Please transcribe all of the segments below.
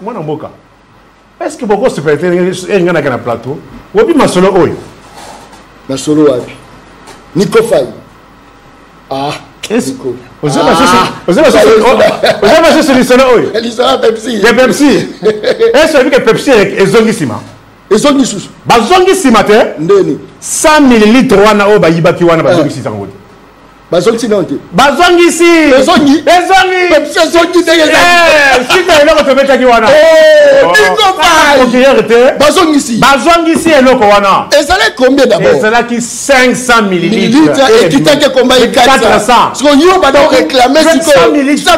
Moi, Namboka. Est-ce que beaucoup se fait un plateau? Ou bien ma solo oi? Ma solo oi. Nico Faye. Ah. Nico. Vous avez acheté le solo oi? Elle sera Pepsi. De Pepsi. Est-ce que Pepsi est zongissima? Et zongissima. Ba zongissima te? Ndeni. 100 ml wana o ba yibaki wana ba zongissima ngoti. Bazongisi non te. Bazongisi. Ezongi. Pepsi ezongi te. Si tu es là tu mets taki wana. Nico Faye. Bazongisi eloko wana. Et ça l'est combien d'abord? Et cela qui 500 ml. Et qui t'a que combien 400. Parce qu'on y a pas réclamé 100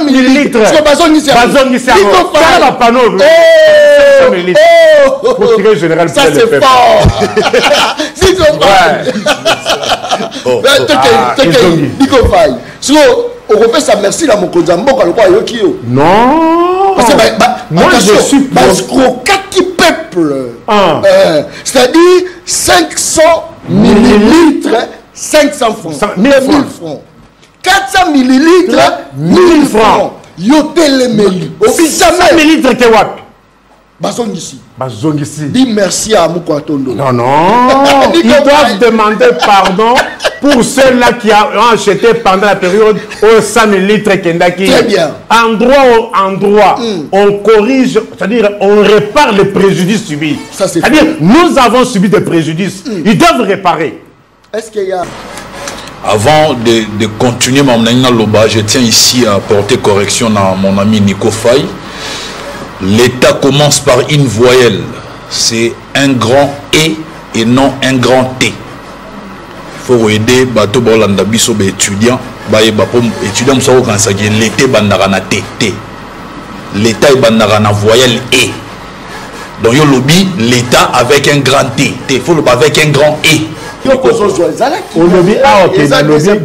ml. Parce que Bazongisi. Nico Faye. La panneau. 100 ml. Procureur général. Ça c'est fort. Nico Faye. Nico Faye. Si on refait ça, merci à mon Kozambo, non. Parce que moi je suis pour 4 peuple. C'est-à-dire 500 millilitres, 500 francs. 1000 francs. 400 millilitres, 1000 francs. Yotelemeli. 100 millilitres, que what? Bazongisi. Bazongisi. Dis merci à Moukouatondo. Non, non. Ils doivent demander pardon pour ceux-là qui ont acheté pendant la période au 100 millilitres Kendaki. Très bien. Endroit, on corrige, c'est-à-dire on répare les préjudices subis. C'est-à-dire nous avons subi des préjudices. Ils doivent réparer. Est-ce qu'il y a... Avant de continuer mon loba, je tiens ici à porter correction à mon ami Nico Faye. L'État commence par une voyelle. C'est un grand E et non un grand T. Il faut aider bateau bolanda biso be étudiant ba étudiant msako kansa ki l'été bandara na T. L'État est bandara na voyelle E. Donc yo lobby l'État avec un grand T. Il faut le avec un grand E. On lobby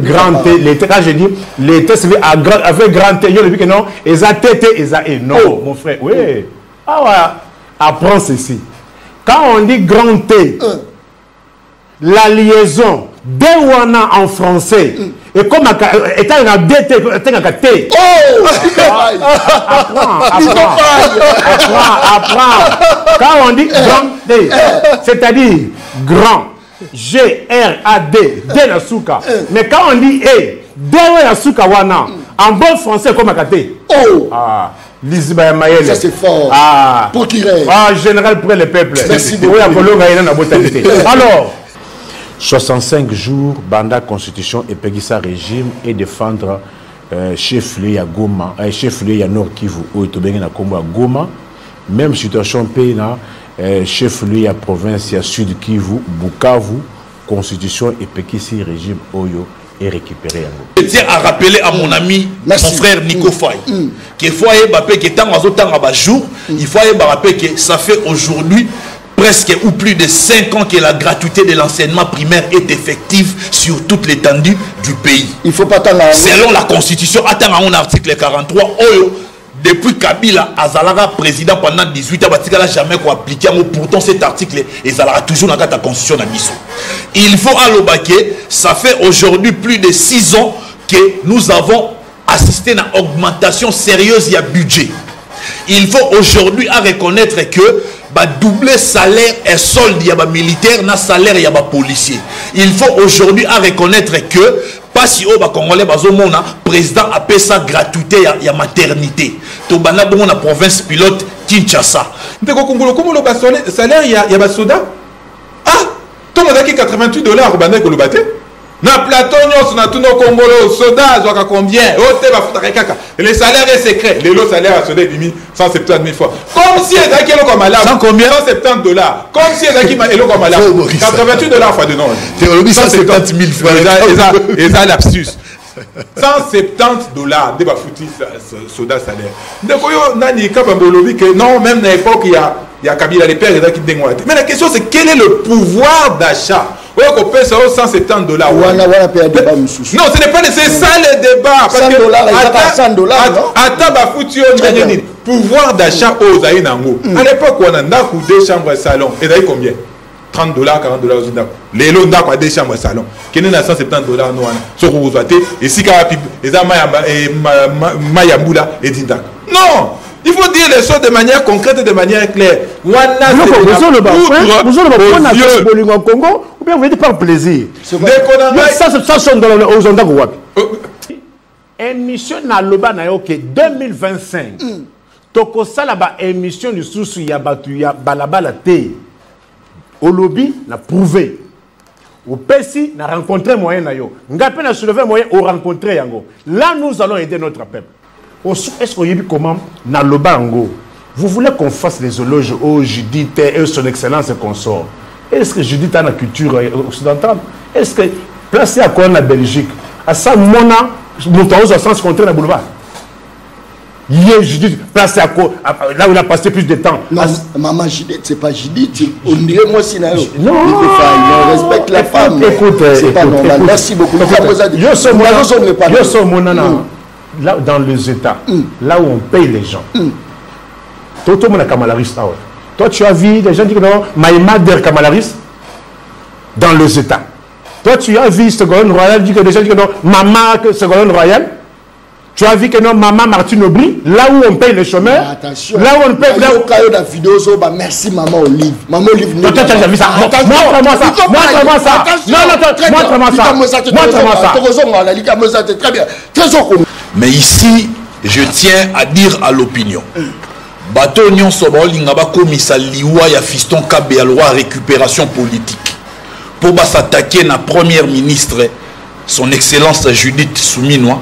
grand T. L'État, quand je dis l'État, c'est avec grand T. Yo lobby que non, et ça T, et ça E. Non, mon frère, oui. Ah ouais, apprends ceci. Quand on dit grand T, la liaison Dewana en français, et comme étant un DT, T. Apprends. Quand on dit grand T, c'est-à-dire grand. G-R-A-D, D la souka. Mais quand on dit E, D la souka wana, en bon français comme Akate. Ah, Liziba Mayele. Ça c'est fort. Ah, pour tirer. Ah, général pour le peuple. Merci beaucoup. Alors, 65 jours, Banda Constitution et Pegisa Régime et défendre chef-lieu à Goma, chef-lieu à Nord Kivu, où il y a Goma, même situation pays là. Chef-lieu à province, à Sud Kivu, Bukavu, Constitution et Pekisi régime Oyo est récupéré. Je tiens à rappeler à mon ami, mon frère Nico Faye, qu'il faut rappeler que tant à jour, il faut rappeler que ça fait aujourd'hui presque ou plus de 5 ans que la gratuité de l'enseignement primaire est effective sur toute l'étendue du pays. Il faut pas selon la Constitution, attends à mon article 43, Oyo. Depuis Kabila, Azalara président pendant 18 ans, il n'a jamais appliqué. Pourtant, cet article est toujours dans la Constitution. Il faut à l'Obaké, ça fait aujourd'hui plus de 6 ans que nous avons assisté à une augmentation sérieuse du budget. Il faut aujourd'hui à reconnaître que doubler salaire et solde, il y a militaire, na salaire, il y a policier. Il faut aujourd'hui à reconnaître que pas si au Congolais bazomona président a payé sa gratuité il y a maternité. To bana bon la province pilote Kinshasa. Ndeko Kongolo comme le salaire il y a basoda. Ah, to modaki $88 bana ko le baté. Na plateau nyos na tuno Congolo soda zoka combien? O te ba futaka kaka. Le salaire est secret. Le lot salaire a soda 170 000 fois. Comme si ezaki eloko malade. Sans combien? $170. Comme si ezaki eloko malade. $88 fois de non. Théologie 170 000 fois. Et ça lapsus. $170 de ba fouti soda salaire. Ndeko yo nani kabambolobi que non même à l'époque il y a Kabila les pères qui dengwa. Mais la question c'est quel est le pouvoir d'achat? Oui, on paye ça $170. Non, ce n'est pas nécessaire le débat. Parce que pouvoir d'achat aux Aïnango. À l'époque, on a deux chambres salon. Et d'ailleurs, combien? $30, $40 aux Indako. Les lots d'Indako à des chambres salon. Qui est à $170 nous sur vous et si et Mayamboula et Dindako. Non! Il faut dire les choses de manière concrète et de manière claire. Vous avez Congo ou bien vous venez par plaisir. Ça sonne dans aux ondes émission na loba na yoke 2025. Toko sala ba émission du sous ya batu ya balabala te. Au lobby na prouvé. Au Pessi na rencontré moyen na yo. Ngapé na soulevé moyen au rencontré yango. Là nous allons aider notre peuple. Est-ce que vous comment na loba ngo? Vous voulez qu'on fasse les éloges au Judith et son excellence et consort? Est-ce que Judith a la culture occidentale? Est-ce que placé à quoi en Belgique? À ça mona nous avons sens contraire dans le boulevard. Hier, Judith, placé à quoi? Là où il a passé plus de temps. Non, maman Judith, c'est pas Judith. On dirait moi si non. On respecte la femme. Écoute, c'est pas normal. Merci beaucoup. Là, dans les États, là où on paye les gens. Toi, tu es Kamalaris. Toi, tu as vu des gens qui disent non, Maïma der Kamalaris dans les États. Toi, tu as vu Ségolène Royal, dit que des gens disent que non, maman Ségolène Royal. Tu as vu que non, maman Martine Aubry, là où on paye les chômeurs. Attention. Là où on paye. Là où la vidéo, merci maman Olive. Maman Olive. Toi, tu as vu ça. Montre-moi ça. Montre-moi ça. Non, montre-moi ça. Montre-moi ça. Très bien. Mais ici, je tiens à dire à l'opinion. Bateau Nyon Sobolingaba komisa liwa ya fiston Kabe à loi récupération politique. Pour s'attaquer à la première ministre, son excellence Judith Suminwa,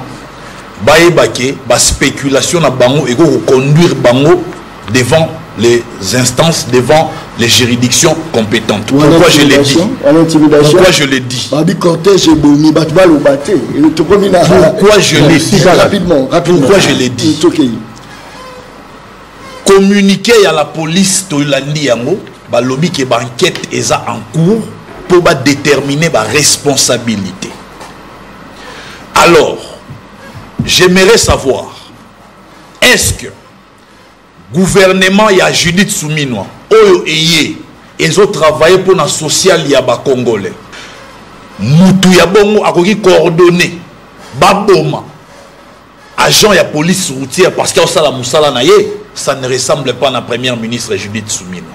baebake, ba spéculation na bango et conduire bango devant les instances, devant les juridictions compétentes. Pourquoi je l'ai dit? Pourquoi je l'ai dit? Pourquoi je l'ai dit? Rapidement. Pourquoi je l'ai dit? Communiquer à la police de l'Andi Yango, ba lobby qui ba enquête est en cours pour ba déterminer ba responsabilité. Alors, j'aimerais savoir, est-ce que gouvernement ya Judith Suminwa oyo eye ezo travailler pour na social ya ba congolais mutu ya bongo akoki coordonner baboma agent ya police routière parce que ça la musala na ye, ça ne ressemble pas à la première ministre Judith Suminwa.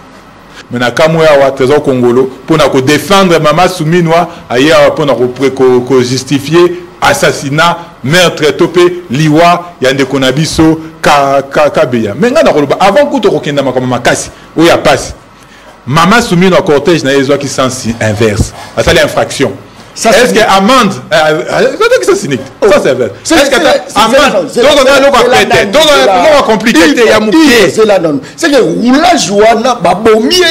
Mais na kamoya wa trésor congolo pour na ko défendre maman Suminwa ailleurs pour na ko justifier assassinat, meurtre, topé, liwa, yande konabiso, kabeya. Mais avant que tu aies comme makasi, où il y a passe. Maman soumise au cortège n'a pas qui sens inverse. Ça c'est l'infraction. Est-ce que amende, ça c'est cynique. Ça c'est vrai. Est-ce que amende, donc on a l'eau à péter, donc on a compliqué, il y a mouillé. C'est la donne. C'est que roulage ouana babomi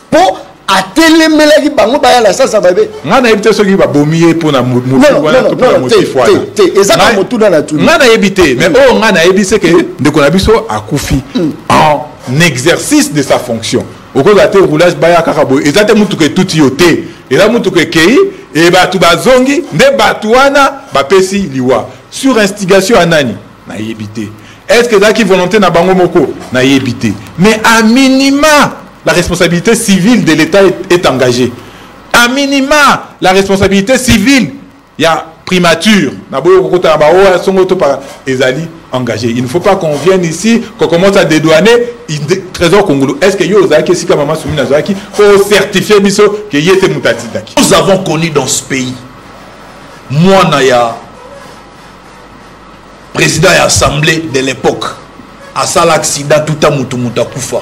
pour atelemela bango ba la ça va be ngana ebité soki ba bomier pour na wana to pour motif wana ezaka motu na tout ngana ebité mais oh ngana ebité que ndeko na biso akufi en exercice de sa fonction oko ba te roulage ba ya kakabo ezate mutu ke tout yoté et là mutu ke kei et ba tu bazongi nde batu wana ba pesi liwa sur instigation anani na ebité est-ce que ça qui volonté na bango moko na ebité mais à minima la responsabilité civile de l'État est engagée. À minima, la responsabilité civile, il y a primature. Il ne faut pas qu'on vienne ici, qu'on commence à dédouaner le trésor congolais. Est-ce que il faut certifier que y était mutatidaki? Nous avons connu dans ce pays, moi, Naya, président de l'Assemblée de l'époque, à ça l'accident, tout à Moutoumouta Koufa.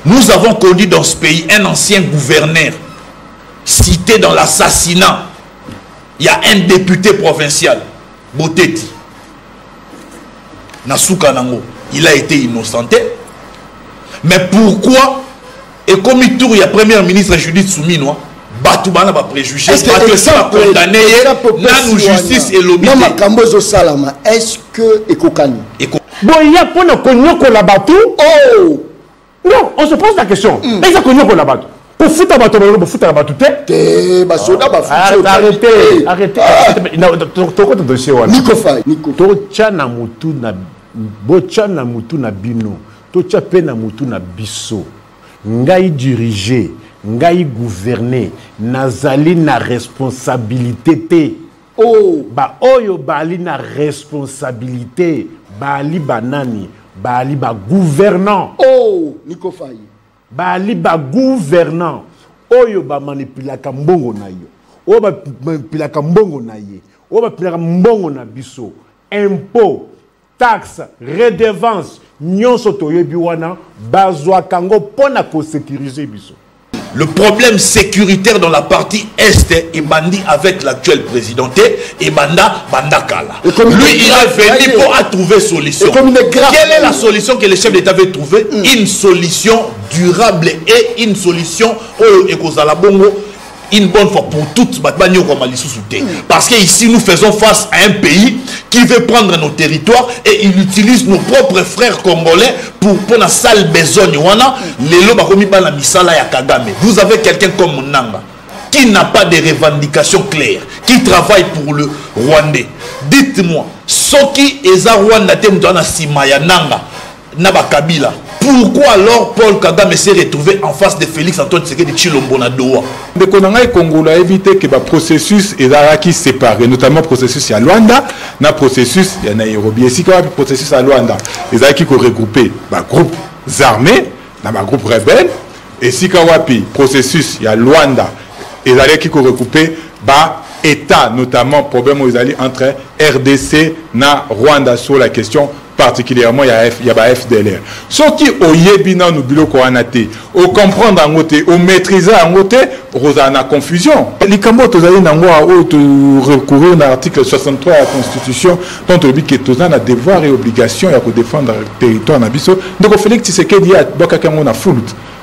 Nous avons connu dans ce pays un ancien gouverneur cité dans l'assassinat. Il y a un député provincial, Boteti, Nasuka Nango. Il a été innocenté. Mais pourquoi? Et comme il tourne, il y a première ministre Judith Suminwa, Batoubana va préjuger, parce que ça va condamner, nous justice et l'obité. Est-ce que Ekokani? Bon, il y a pour nous connaître la bateau. Oh! Non, on se pose la question. Est-ce que nous connaissons la bateau? Pour foutre la bateau, pour foutre la bateau, arrêtez. Arrêtez. Tu dossier. Nico. Chana mutu na bino. Tocha pena mutu na biso. Ngai diriger, ngai gouverner. Nazali na responsabilité. Oh. Ba oyo bali na responsabilité, bali banani, bali ba gouvernant. Oh, Nico Faye. Bali ba gouvernant. Oyo ba manipulaka mbongo na yo. Oyo ba manipulaka mbongo na ye. Oyo ba manipulaka mbongo na biso. Impôt, taxe, redevance, nyonso toyebi wana bazwa kango pona ko sécuriser biso. Le problème sécuritaire dans la partie Est est bandi avec l'actuel président et Banda Bandakala. Lui, il a venu pour trouver solution. Quelle est la solution que le chef d'État veut trouver? Une solution durable et une solution une bonne fois pour toutes. Parce qu'ici, nous faisons face à un pays qui veut prendre nos territoires et il utilise nos propres frères congolais pour la sale besogne. Vous avez quelqu'un comme Nanga qui n'a pas de revendications claires, qui travaille pour le Rwandais. Dites-moi, ce qui est à Rwanda, Nanga, Naba Kabila. Pourquoi alors Paul Kagame s'est retrouvé en face de Félix Antoine Tshisekedi de Chilombo na Doha? De Konanga Congo a évité que le processus est séparé, notamment le processus à Luanda, le processus à Nairobi. Et si le processus à Luanda, ils ont regroupé les groupes armés, les groupes rebelles. Et si le processus à Luanda, ils ont regroupé les États, notamment le problème entre RDC et Rwanda sur la question. Particulièrement, il y a la FDLR. Ce qui est bien, nous au comprendre en côté, au maîtriser en côté, on a une confusion. Les Cambodges, vous allez recourir à l'article 63 de la Constitution, dont on dit que tous ont des devoirs et obligations à défendre le territoire. Donc, Félix Tshisekedi a dit foule.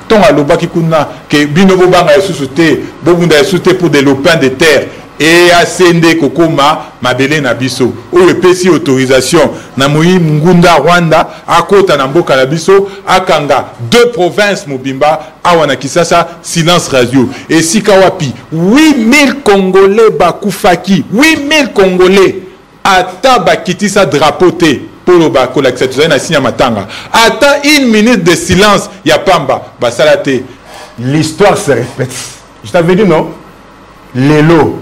Tant à l'obaki kuna que binobo banga sous-souté, bobunda sous-souté pour des lopins de terre. Et à Sende Kokoma, Mabele Nabiso, où le PC autorisation, Namoui Mungunda Rwanda, à Kota Namboka Nabiso, à Kanga, 2 provinces Mobimba, à Wanakisasa, silence radio. Et si Kawapi, 8000 Congolais Bakoufaki, 8000 Congolais, à Tabakitisa drapoté, pour le Bako, l'acceptation, à Signamatanga. Attends 1 minute de silence, Yapamba, Basalate. L'histoire se répète. Je t'avais dit non? Lélo.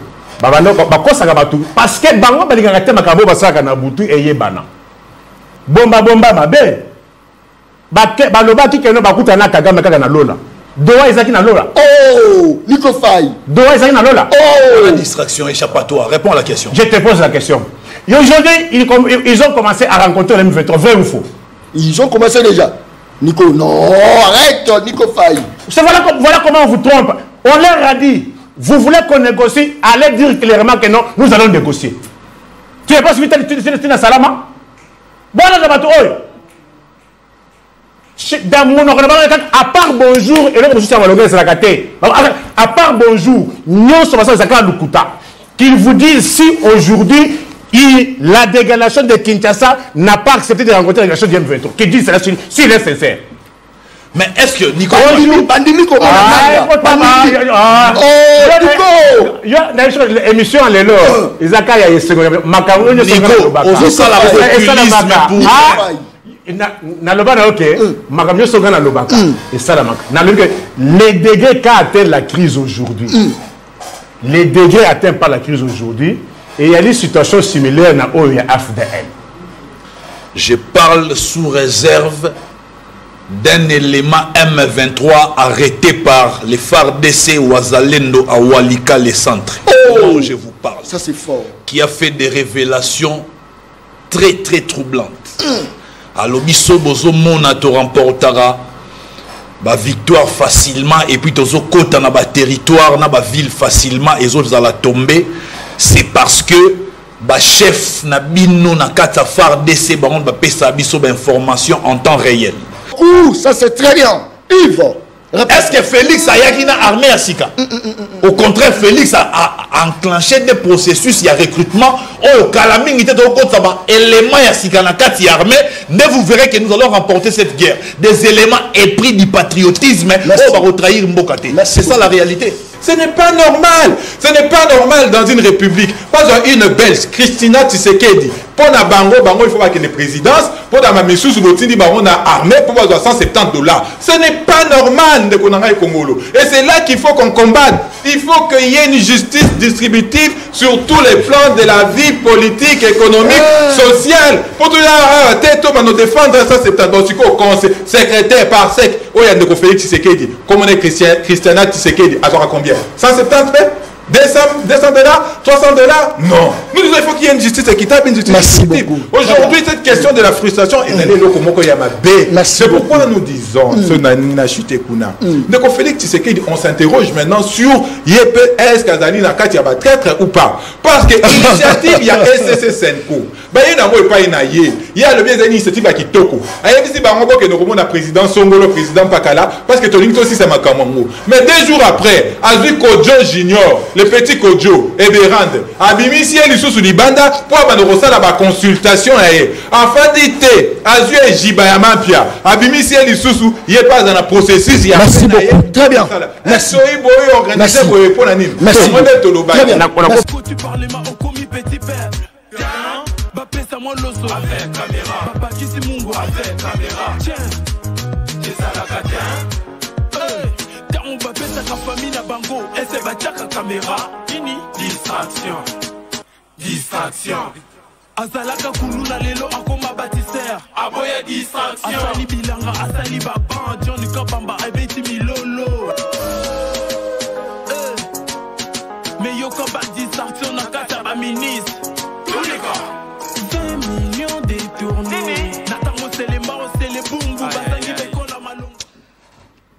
Parce que bango balingaka te makambo basaka na butu eye bana bomba mabe balobaki keno bakuta na Kagame kaka na lola doa ezaki na lola. Oh, Nico Faye. Doa ezaki na lola. Oh, la distraction échappatoire. Réponds à la question. Je te pose la question. Et aujourd'hui ils ont commencé à rencontrer les M23. Vrai ou faux? Ils ont commencé déjà. Nico, non, arrête, Nico Faye. Voilà comment on vous trompe. On leur a dit. Vous voulez qu'on négocie? Allez dire clairement que non, nous allons négocier. Tu n'es pas suivi de Salama? Bon, dans mon à part bonjour, et là, à part bonjour, nous sommes qu'ils vous disent si aujourd'hui, la délégation de Kinshasa n'a pas accepté de rencontrer la délégation du M23. Qu'ils disent cela s'il est sincère. Mais est-ce que Nico émission à l'élo Isaka ya yesengo makamu nyo na lobana ok makamu songa na lobaka et ça la na les degrés qu'a atteint la crise aujourd'hui, les degrés atteints par la crise aujourd'hui, et il y a des situations similaires na oya FDL. Je parle sous réserve d'un élément M23 arrêté par les FARDC Ouazalendo à Walika, les centres. Oh, je vous parle. Ça c'est fort. Qui a fait des révélations très très troublantes. À l'obiso bozo mona to remportara ba victoire facilement et puis tozo kota na ba territoire na ba ville facilement et autres à la tomber. C'est parce que ba chef na bino na kata FARDC baron ba pesa biso ba information en temps réel. Ouh, ça c'est très bien. Yves, est-ce que Félix a une armée à Sika? Au contraire, Félix a enclenché des processus, il y a recrutement. Oh, Kalaming était au côté de éléments à Sika na kati armée. Mais vous verrez que nous allons remporter cette guerre. Des éléments épris du patriotisme. On va retrahir Mbokate. C'est ça la réalité. Ce n'est pas normal. Ce n'est pas normal dans une république. Pas une Belge, Christina Tshisekedi. Pour la bango, il faut qu'il y ait une présidence. Pour la mamissou, il faut une armée pour avoir $170. Ce n'est pas normal de Konanga et Congolo. Et c'est là qu'il faut qu'on combatte. Il faut qu'il y ait une justice distributive sur tous les plans de la vie politique, économique, sociale. Pour tout le monde, défendre $170. Secrétaire par sec. Oh, il y a un Félix Tshisekedi. Comme on est Christiana Tshisekedi. À combien? 170 $? $200, $300? Non. Nous disons qu'il faut qu'il y ait une justice équitable, une justice distributive. Aujourd'hui, cette question de la frustration est allée là comme Yamabé. C'est pourquoi nous disons, ce Nana Chutekuna. Donc, Félix Tshisekedi, on s'interroge maintenant sur est-ce qu'Azali n'a qu'à y traître ou pas. Parce que l'initiative, il y a SCC Senko. Il y a le bien d'initiative à Kitoko. Il y a des gens qui ont le président Songolo, le président Pakala, parce que Tolinto aussi, c'est ma camongo. Mais 2 jours après, Azui Kodjo Junior, le petit Kodjo, Eberand, Abimisi Elisou Libanda, pour avoir la consultation. Enfin, dit Azui et Jibayamampia, Abimisi Elisou, il n'y a pas dans le processus. Merci beaucoup. Très bien. Merci. Merci. Tu parles au commis petit père. Moi l'osso avec caméra, papa qui c'est mon gars avec caméra. Tiens, c'est ça la catin. Quand on va péter sa famille na bango, et c'est va tchaka caméra. Fini. Distraction. Azalaka kuluna lelo akoma bâtisseur. Aboya distraction. Asali bilanga, asali baban, Johnny Kabamba, abeti milolo. Mais yo kaba distraction na kata ba ministre. Tous les gars. 20 millions détournés.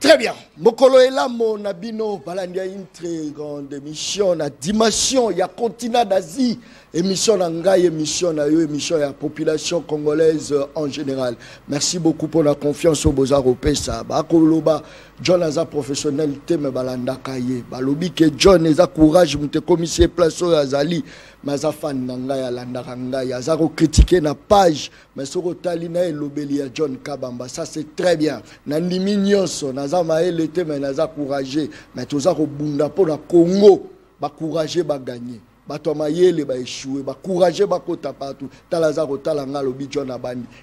Très bien. Mokolo Elamo Nabino Balandia une très grande émission na dimension ya continent d'Asie, émission Nangai, émission na yo, émission ya population congolaise en général. Merci beaucoup pour la confiance au Beaux-Arts au PESA. Bakoloba John Aza professionnel me balanda kaye. Balobi ke John eza courage mute commissaire place Azali. Maza fan Nangai alanda Nangai azaro critiquer na page mais soko talina elobeli ya John Kabamba. Ça c'est très bien. Nandimi nyonso naza maele te mais naza courageux mais toza ko bunda pour la Congo ba courageux ba gagner. Bato mayele ba échouer ba courageux ba kota partout talaza ko talanga lobi John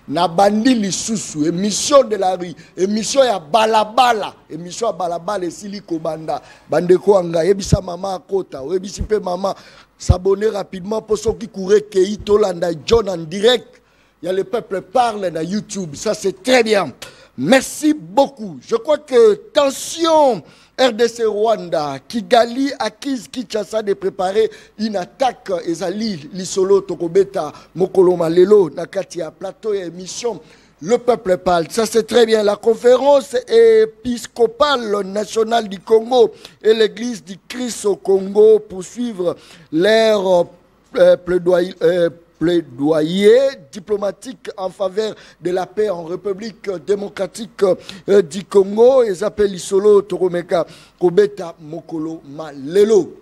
na bandi lisusu émission de la rue émission ya balabala émission ya balabala esili ko banda bande ko anga yebisa mama kota yebisi pe mama s'abonner rapidement pour ceux qui couraient Kei Tolanda John en direct. Il y a le peuple parle dans YouTube, ça c'est très bien. Merci beaucoup. Je crois que tension RDC Rwanda, Kigali accuse Kinshasa de préparer une attaque ezali lisolo tokobeta mokolo malelo na kati ya plateau et émission. Le peuple parle, ça c'est très bien. La conférence épiscopale nationale du Congo et l'église du Christ au Congo poursuivre leur plaidoyer diplomatique en faveur de la paix en République démocratique du Congo. Ils appellent Isolo Toromeka Kobeta Mokolo Malelo.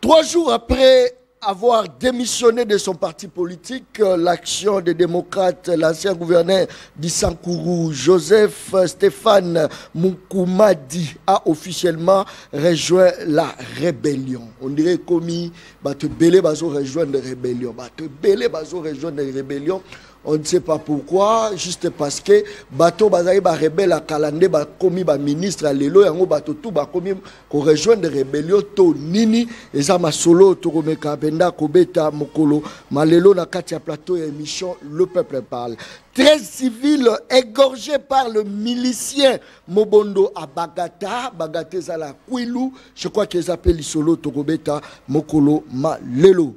3 jours après avoir démissionné de son parti politique, l'Action des démocrates, l'ancien gouverneur d'Issankourou, Joseph Stéphane Moukoumadi, a officiellement rejoint la rébellion. On dirait commis, Bato Belé Bazo rejoindre la rébellion. Bato Belé Bazo rejoindre la rébellion. On ne sait pas pourquoi, juste parce que bateau bazaï ba rebelle à Kalandé ba commis ba ministre à l'élo yango bateau tout ba commis ko rejoindre rébellion to nini eza masolo to komeka benda kobeta mokolo malelo na katia plateau et émission Le Peuple parle. 13 civils égorgés par le milicien Mobondo à Bagata, Bagate Zala Kwilu, je crois qu'ils appellent Isolo Tokobeta Mokolo Malelo.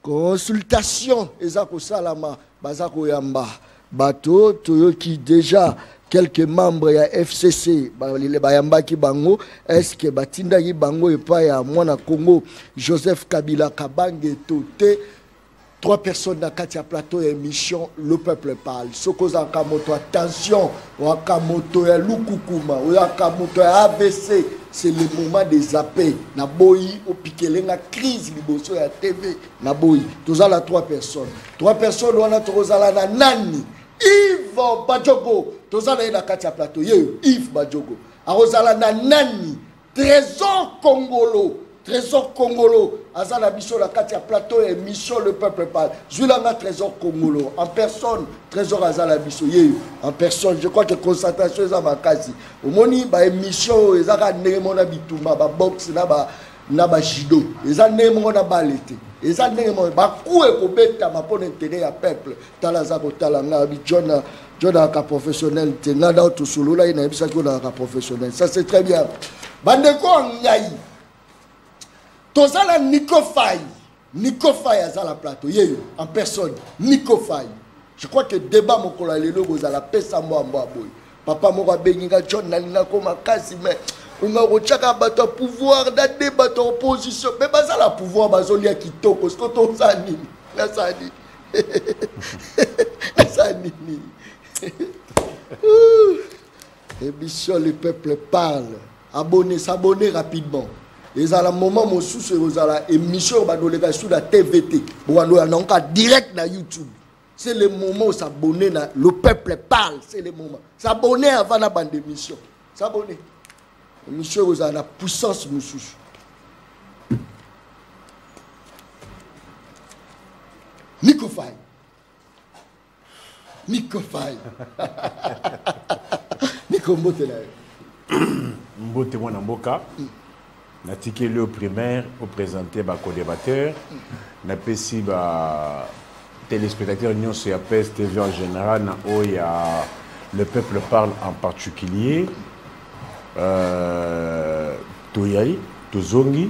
Consultation, Ezako Salama, Bazako Yamba, Bato, Toyo qui déjà quelques membres ya FCC, les Bayamba qui bango, est-ce que Batinda qui bango et pas ya Mwana Congo, Joseph Kabila Kabange Toté, 3 personnes dans Katia Plateau et émission Le Peuple parle. Soko Zakamoto, attention, Wakamoto ya Lukukuma, Wakamoto ya ABC. C'est le moment des zappés. Naboyi, au piqué, la crise, liboso ya TV. Naboyi, tous à la 3 personnes. 3 personnes, on a tous à la Nani. Yves Badjogo, tous à la Katia Plateau. Yves Badjogo. Arozala na nani trésor congolo. Trésor congolo. Azala biso la katia plateau et mission le peuple parle. Zulanga trésor congolo. En personne, trésor azala biso. En personne, je crois que concentration est à ma case. Au moni, ba émission, ezaka nemona bituma, ba box, na ba judo. Eza nemona balete. Eza nemona ba kué ko beta ma pour intérêt à peuple. Talaza ko talanga bi John ka professionnel, tenga auto solo là, il n'a pas que la professionnel. Ça c'est très bien. Bandeko ngai. Tozala Nico Faye à la plateau, en personne, Nico Faye. Je crois que débat mon collègue vous allez pesa moi boy. Papa mora benga John nalina koma kasi mais on a rechaka bato pouvoir da débat opposition mais baza la pouvoir bazolia kitoko ce que tozani na sani. Sani. Et bien le peuple parle. S'abonner rapidement. Et à la moment où je suis émission sur la TVT, direct dans YouTube. C'est le moment où s'abonner, le peuple parle, c'est le moment. S'abonner avant la bande d'émission. S'abonner. L'émission où la puissance nous sous. Nico Faye. Nico Faye. Nico Mbote là. Mbote mwana mboka. Natiki le primaire pour présenter ma co-débatteur. Napesi ba téléspectateurs Union sur APS TV en général, où il y a le peuple parle en particulier. Toyai, Tozongi,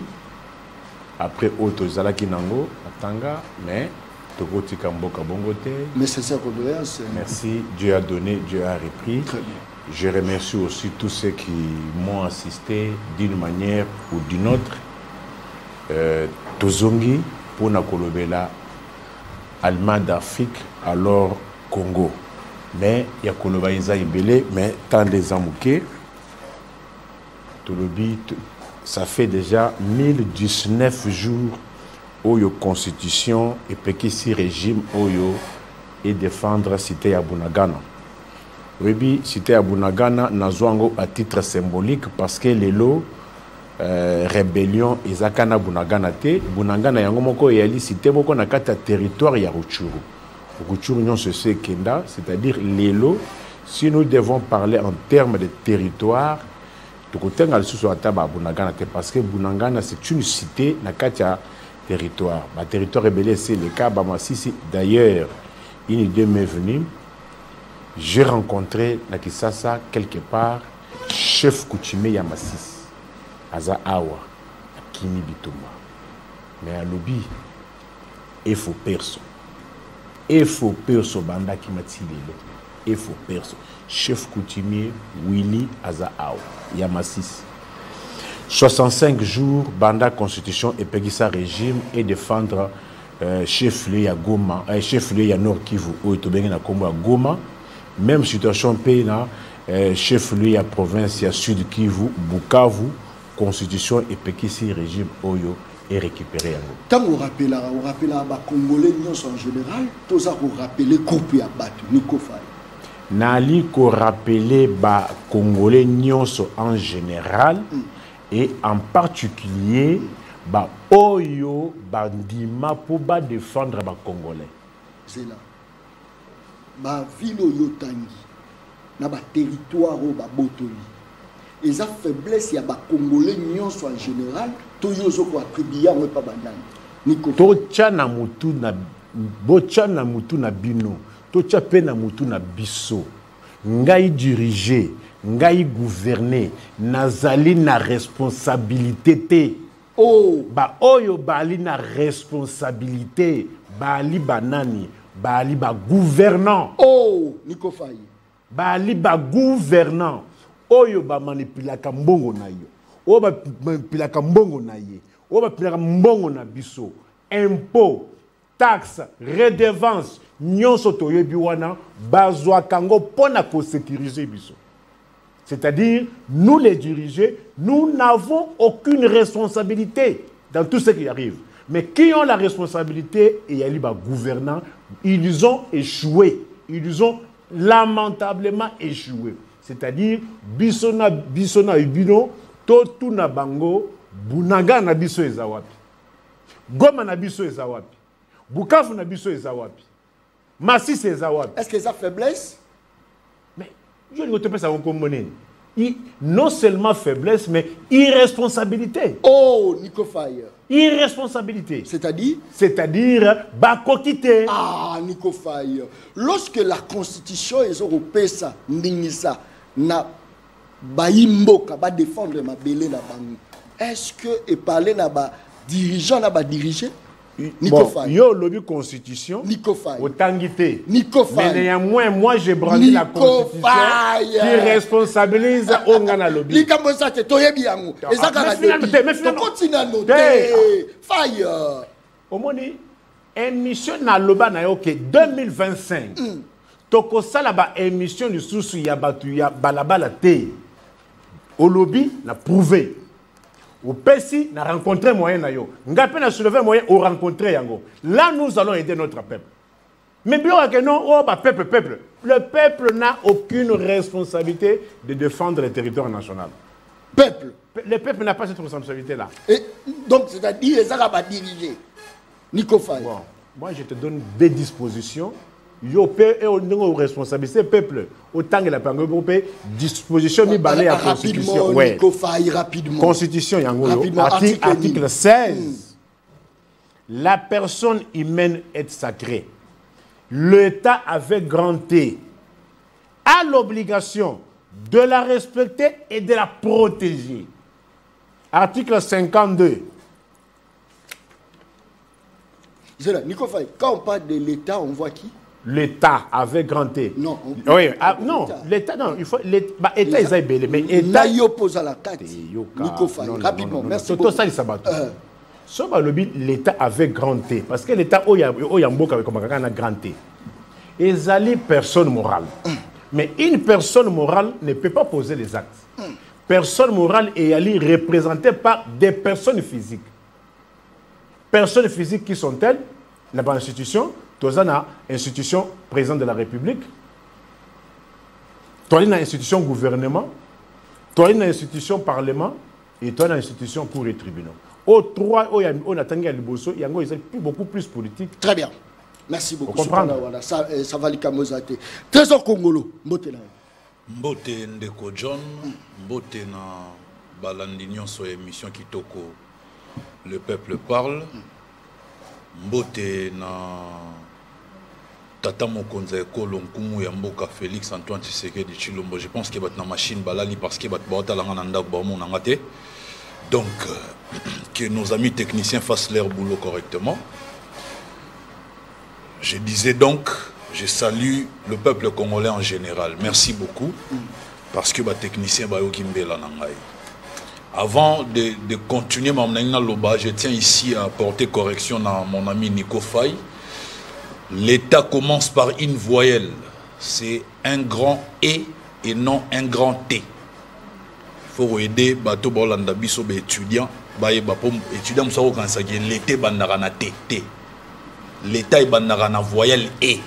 après Otozala Kinango, Atanga, mais Togoti Kamboka Bongote. Mais c'est ça qu'on doit. Merci, Dieu a donné, Dieu a repris. Très bien. Je remercie aussi tous ceux qui m'ont assisté d'une manière ou d'une autre. Tozongi pour Nakolobela, Allemand d'Afrique, alors Congo. Mais il y a Koloba Inza Ibele, mais tant des Amouké. Tolobi, ça fait déjà 1019 jours où la constitution et Pekisi régime Oyo et défendre la cité à Bunagana. Oui, cité à Bunagana, Nazwango à titre symbolique parce que les lots rébellion Izakana Bunagana te Bunagana yangomoko yali cité boko na kata territoire ya Rutshuru. Rutshuru non se sait kenda, c'est-à-dire les lots. Si nous devons parler en termes de territoire, parce que Bunagana c'est une cité na kata territoire. Le territoire rebelle c'est le cas Bamasisi. D'ailleurs, une idée m'est venue. J'ai rencontré na Kisasa quelque part chef coutumier Yamassis Aza Awa Kimi Bituma. Mais à lobby il faut perso. Il faut perso banda qui matilelo. Il faut perso. Chef coutumier Willy Aza Awa Yamassis. 65 jours banda constitution et Pegisa régime et défendre chef-lieu à Goma, chef-lieu à Nord Kivu ou Tobengé na Kombo à Goma. Même situation pays na chef-lieu à province à Sud Kivu, Bukavu, constitution et Pekisi régime Oyo est récupéré. Tant on rappelle à Congolais en général, tout ça qu'on rappelle groupe à battu Nico Faye. Nali qu'on rappelle ba Congolais en général et en particulier ba Oyo bandima pour ba défendre ba Congolais. C'est là. Ba ville yotangi na ba territoire o ba botoli eza faiblesse ya ba congolais nyonso en général to yozo ko attribuer on pa bandani niko to tcha na mutu na bocha na mutu na bino to tcha pe na mutu na biso ngai diriger ngai gouverner nazali na responsabilité te oh ba oyo bali na responsabilité bali banani Bali ba gouvernant. Oh, Nico Faye. Bali ba gouvernant. Oyo ba manipulaka mbongo na yo. Oyo ba manipulaka mbongo na ye. Oyo ba manipulaka mbongo na biso. Impôt, taxe, redevance, nyonso toyebi wana bazwa kango pona ko sécuriser biso. C'est-à-dire, nous les diriger, nous n'avons aucune responsabilité dans tout ce qui arrive. Mais qui ont la responsabilité, et il y a les gouvernants, ils ont échoué. Ils ont lamentablement échoué. c'est-à-dire bisona ubino totu na bango bunaga na biso ezawapi, Goma na biso ezawapi, Bukavu na biso ezawapi, Masisi ezawapi. Est-ce que ça faiblesse? Mais je ne te pas ça comme non seulement faiblesse, mais irresponsabilité. Oh, Nico Faye. Irresponsabilité. C'est-à-dire? C'est-à-dire, bakokite. Ah, Nico Faye. Lorsque la Constitution est européenne, ça, na baimboka, ba défendre ma belé na bangu. Est-ce que et parler na ba dirigeant na ba diriger? Nico Faye. Yo lobby constitution. Nico Faye. Autangité. Nico Faye. Mais néanmoins, moi j'ai brandi la constitution qui responsabilise Ongana lobby. Lika mosa te toyebi yango. Ezaka na lobby. Mais finalement, continue à noter. Faye. Au moins, émission na loba na yo ke 2025. Toko sala ba émission du susu ya batu ya balabala te. Au lobby na prouvé. Au PESI, on a rencontré moyen na yo. Ngapé na soulevé moyen au rencontrer yango. Là, nous allons aider notre peuple. Mais bien que non, oh bah peuple. Le peuple n'a aucune responsabilité de défendre le territoire national. Peuple. Le peuple n'a pas cette responsabilité-là. Et donc, c'est-à-dire, ça va diriger. Nico Faye. Bon, moi, je te donne des dispositions. Yo pe et on responsabilité peuple autant que la pangue disposition mi balé à constitution ouais rapidement constitution yango article 16 la personne humaine est sacrée, l'État avec grand T a l'obligation de la respecter et de la protéger. Article 52. Nico Faye, quand on parle de l'État, on voit qui? L'État avec grand T. Non. Oui, non, l'État, non, il faut. L'État, il est belé, mais l'État. Il oppose à la tête. Nico Faye, rapidement, merci beaucoup. Ça, il s'abat. L'État avec grand T. Parce que l'État, il y a un mot comme un grand T. Ils allaient personne morale. Mais une personne morale ne peut pas poser les actes. Personne morale est allée représentée par des personnes physiques. Personnes physiques qui sont-elles? La bonne institution. Toi, on a institution président de la République. Toi, on a institution gouvernement. Toi, on a institution parlement. Et toi, on a institution cour et tribunaux. Au trois, on a tangué à Liboso. Il y a beaucoup plus politique. Très bien. Merci beaucoup. Comprendre. Ça va les camosate. Trésor Congolo. Mbote na. Mbote ndeko John. Mbote na balandinyon sur émission Kitoko. Le peuple parle. Mbote na Tata Mokonza Ekolo Nkumu ya mboka Félix Antoine Tshisekedi Tshilombo. Je pense que bat na machine balali parce que bat baota langa nanda ba mo ngate. Donc que nos amis techniciens fassent leur boulot correctement. Je disais donc, je salue le peuple congolais en général. Merci beaucoup parce que bat technicien ba yo kimbela nangai. Avant de continuer ma loba, je tiens ici à apporter correction à mon ami Nico Faye. L'État commence par une voyelle. C'est un grand E et non un grand T. Il faut aider bateau bolanda biso be étudiant, ba étudiant msako kansa ki l'été bandara na T. L'État est bandara na voyelle E.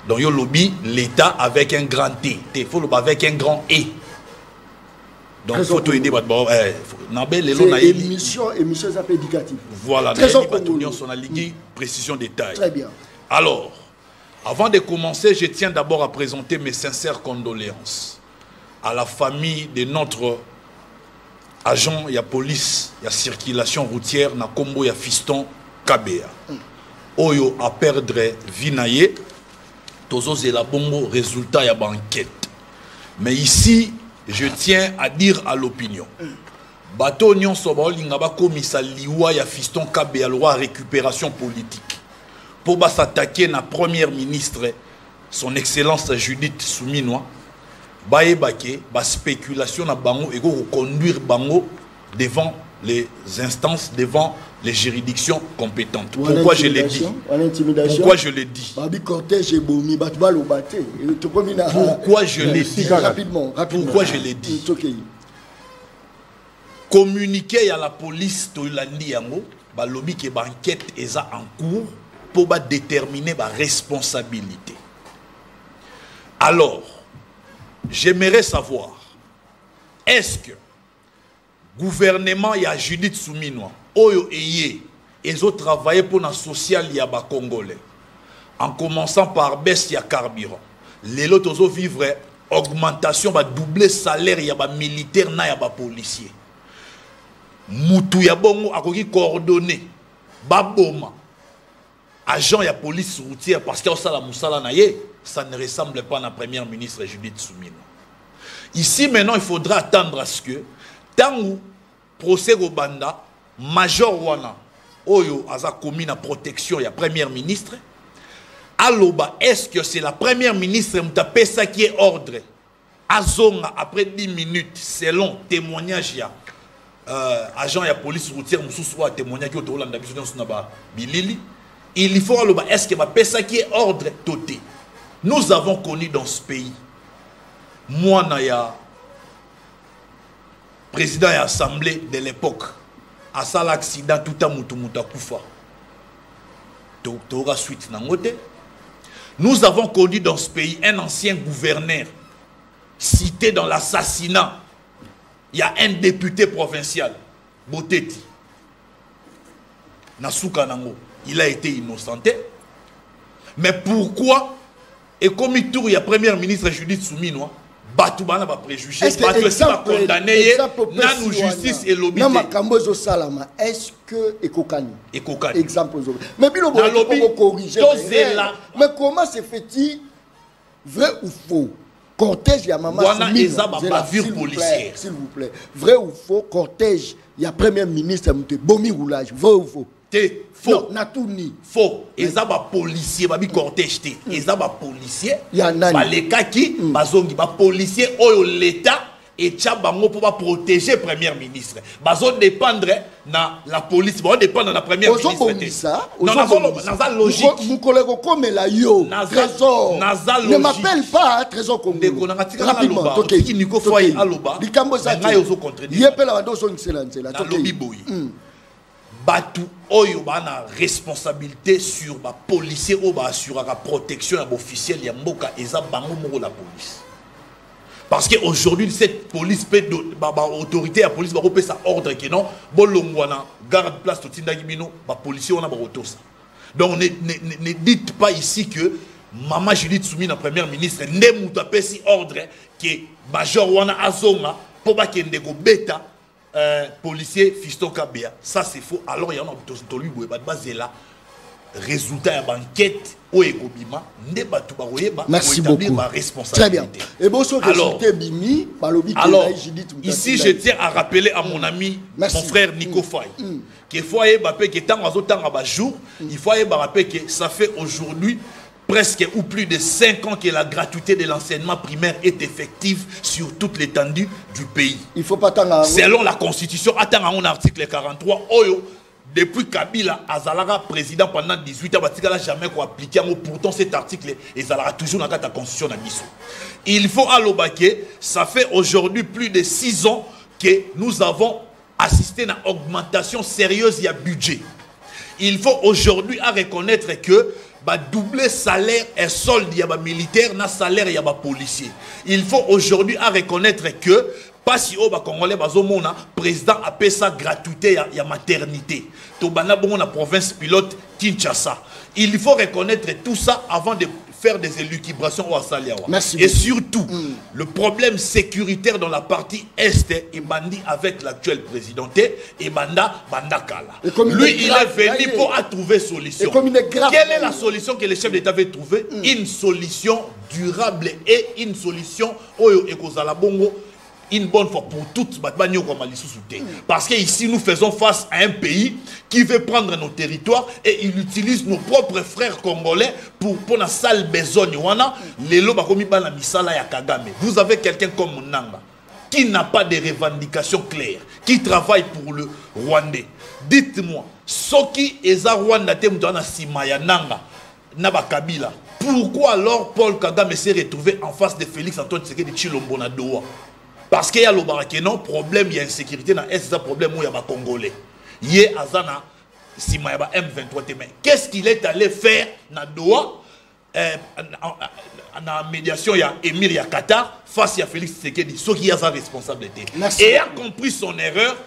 Donc yo lobby l'État avec un grand T. Il faut le avec un grand E. Donc il faut aider émission éducative. Voilà, on a ligue précision détail. Très bien. Alors, avant de commencer, je tiens d'abord à présenter mes sincères condoléances à la famille de notre agent, il y a police, il y a circulation routière, na Kombo, il y a Fiston Kabea. Oyo à perdre Vinaye, tozo zela bongo résultat ya banquette. Mais ici, je tiens à dire à l'opinion. Bateau Nyon Sobao Lingaba komisa liwa ya Fiston Kabea loi récupération politique. Pour s'attaquer à la première ministre, son excellence Judith Souminois, baye bake, ba spéculation na bango et go conduire bango devant les instances, devant les juridictions compétentes. Pourquoi je l'ai dit? Pourquoi je l'ai dit? Pourquoi je l'ai dit? Rapidement. Pourquoi je l'ai dit? Communiquer à la police Toylandi yango, ba lobby que ba enquête est en cours pour déterminer ma responsabilité. Alors, J'aimerais savoir, est-ce que gouvernement y a Judith Souminois, Oyo Eye, ils ont travaillé pour la sociale yaba congolais, en commençant par baisse ya carburant. Les autres ont vivre augmentation, va doubler salaire yaba militaire na yaba policier. Moutou ya bongo a coordonné, baboma, agent ya police routière parce qu'il y a ça la moussala na ye, ça ne ressemble pas à la première ministre Judith Souminois. Ici maintenant il faudra attendre à ce que tant où procès au banda major wana oyo aza commis na protection ya première ministre aloba est-ce que c'est la première ministre mutapesa qui est ordre azonga après 10 minutes selon témoignage ya agent ya police routière mususu wa témoignage ki otolanda biso dans na ba bilili il faut aloba est-ce que ba pesa qui est ordre toté. Nous avons connu dans ce pays moi na ya président de l'Assemblée de l'époque, à ça l'accident, tout à mouta koufa. Suite nous avons connu dans ce pays un ancien gouverneur cité dans l'assassinat. Il y a un député provincial, Boteti. Nasuka Nango, il a été innocenté. Mais pourquoi, et comme il tourne, il y a première ministre Judith Souminois, Batoubana va préjuger, Batouessi va condamner, Nanou justice et lobby. Est-ce que Ekokani exemple mais bilo corriger. Mais comment se fait-il vrai ou faux? Cortège ya maman s'il vous plaît. Vrai ou faux cortège il y a premier ministre bomi roulage vrai ou faux? Faux. Natouni. Faux. Ils ont des policiers, ils ont cortège. Ils ont des policiers. Il y a les cas qui, des policiers, l'État et Tchabango pour protéger le premier ministre. Ils ont dépendre de la police, ils vont dépendre de la première ministre. Non, dans logique. Mon collègue comme la yo, Trésor. Ne m'appelle pas Trésor comme rapidement. Ok. Il faut aller à l'Oba. Il y a pas la lobby boy. Batu oyo bana responsabilité sur ba policier ou ba assurer la protection à officiel ya mboka eza bango moko la police. Parce que aujourd'hui cette police peut autorité à police ba repé sa ordre que non bolongwana garde place totinda gibino ba policier on a ba rotosa. Donc ne dites pas ici que maman Judith Souminois première ministre ne muta pesi ordre que major wana azonga pour ba kende go beta policier Fiston Kabea, ça c'est faux. Alors il y a un là résultat de l'enquête au Ekobima, merci beaucoup. Très bien. Et bon, alors ici je tiens à rappeler à mon ami, mon frère Nico Faye, qu'il faut rappeler que tant à jour, il faut rappeler que ça fait aujourd'hui presque ou plus de 5 ans que la gratuité de l'enseignement primaire est effective sur toute l'étendue du pays. Il faut pas attendre. Selon la Constitution, attends à mon article 43, Oyo, depuis Kabila, Azalara président pendant 18 ans, il n'a jamais appliqué. Pourtant, cet article est toujours dans la Constitution. Il faut à l'Obaké, ça fait aujourd'hui plus de 6 ans que nous avons assisté à une augmentation sérieuse du budget. Il faut aujourd'hui à reconnaître que doubler salaire et solde yaba militaire na salaire yaba policier. Il faut aujourd'hui à reconnaître que pas si au Congolais bazomona président a payé sa gratuité ya maternité. To bana bon na province pilote Kinshasa. Il faut reconnaître tout ça avant de faire des élucubrations au Asaliawa. Et surtout, le problème sécuritaire dans la partie Est est bandi avec l'actuel président et Bandakala. Lui, il est venu pour trouver solution. Quelle est la solution que les chefs d'État avaient trouvée? Une solution durable et une solution une bonne fois pour toutes. Parce que ici, nous faisons face à un pays qui veut prendre nos territoires et il utilise nos propres frères congolais pour la sale besogne. Vous avez quelqu'un comme Nanga qui n'a pas de revendications claires, qui travaille pour le Rwandais. Dites-moi, Soki Eza Rwanda Temutana Simaya Nanga Naba Kabila, pourquoi alors Paul Kagame s'est retrouvé en face de Félix Antoine Tshisekedi de Chilombo na Doha? Parce qu'il y a le Barakénon, problème, il y a insécurité dans l'Est, problème où il y a des Congolais. Il y a Azana, si il y a M23. Mais qu'est-ce qu'il est allé faire dans Doha? En médiation, il y a Émir, il y a Qatar, face à Félix Tshisekedi, ceux qui a sa responsabilité. Et a compris son erreur,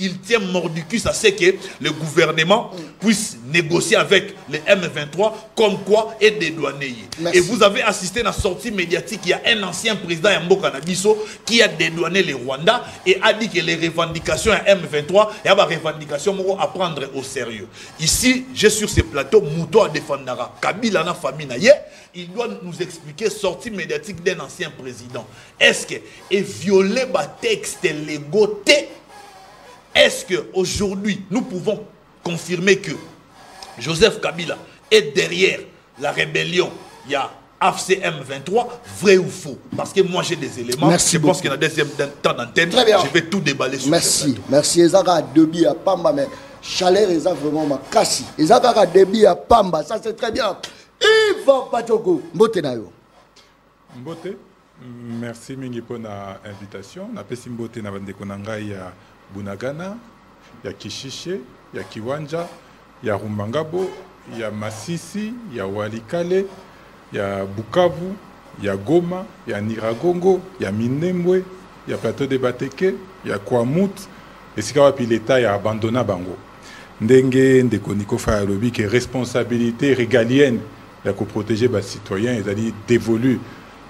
il tient mordicus à ce que le gouvernement puisse négocier avec les M23 comme quoi et dédouaner. Et vous avez assisté à la sortie médiatique, il y a un ancien président Yamboka Nabiso qui a dédouané les Rwandais et a dit que les revendications à M23, il y a des revendications à prendre au sérieux. Ici, j'ai sur ce plateau, Mouto a défendra. Kabila na famille naye, il doit nous expliquer sortie médiatique d'un ancien président. Est-ce que est violé par texte légaux? Est-ce que aujourd'hui nous pouvons confirmer que Joseph Kabila est derrière la rébellion? Il y a AFCM 23, vrai ou faux? Parce que moi j'ai des éléments. Merci je beaucoup. pense qu'il y a un deuxième temps d'antenne. Je vais tout déballer sur ce plateau. Merci. Ezaka Debi à Pamba, mais chaleur est vraiment ma casse. Ezaka Debi à Pamba, ça c'est très bien. Ivan Patoko, Mbote Nayo. Mbote, merci mingi pour l'invitation. Na pesi Mbote na bandeko na ngai ya Bunagana, ya Kishishe, ya Kiwanja, ya Rumbangabo, ya Masisi, ya Walikale, ya Bukavu, ya Goma, ya Niragongo, ya Minembwe, ya Plateau de Bateke, ya Kwamut, et si kawapi l'État ya abandonna bango. Ndenge ndeko Niko Fayalobi que responsabilité régalienne ya ko protéger les citoyens et d'aller dévolu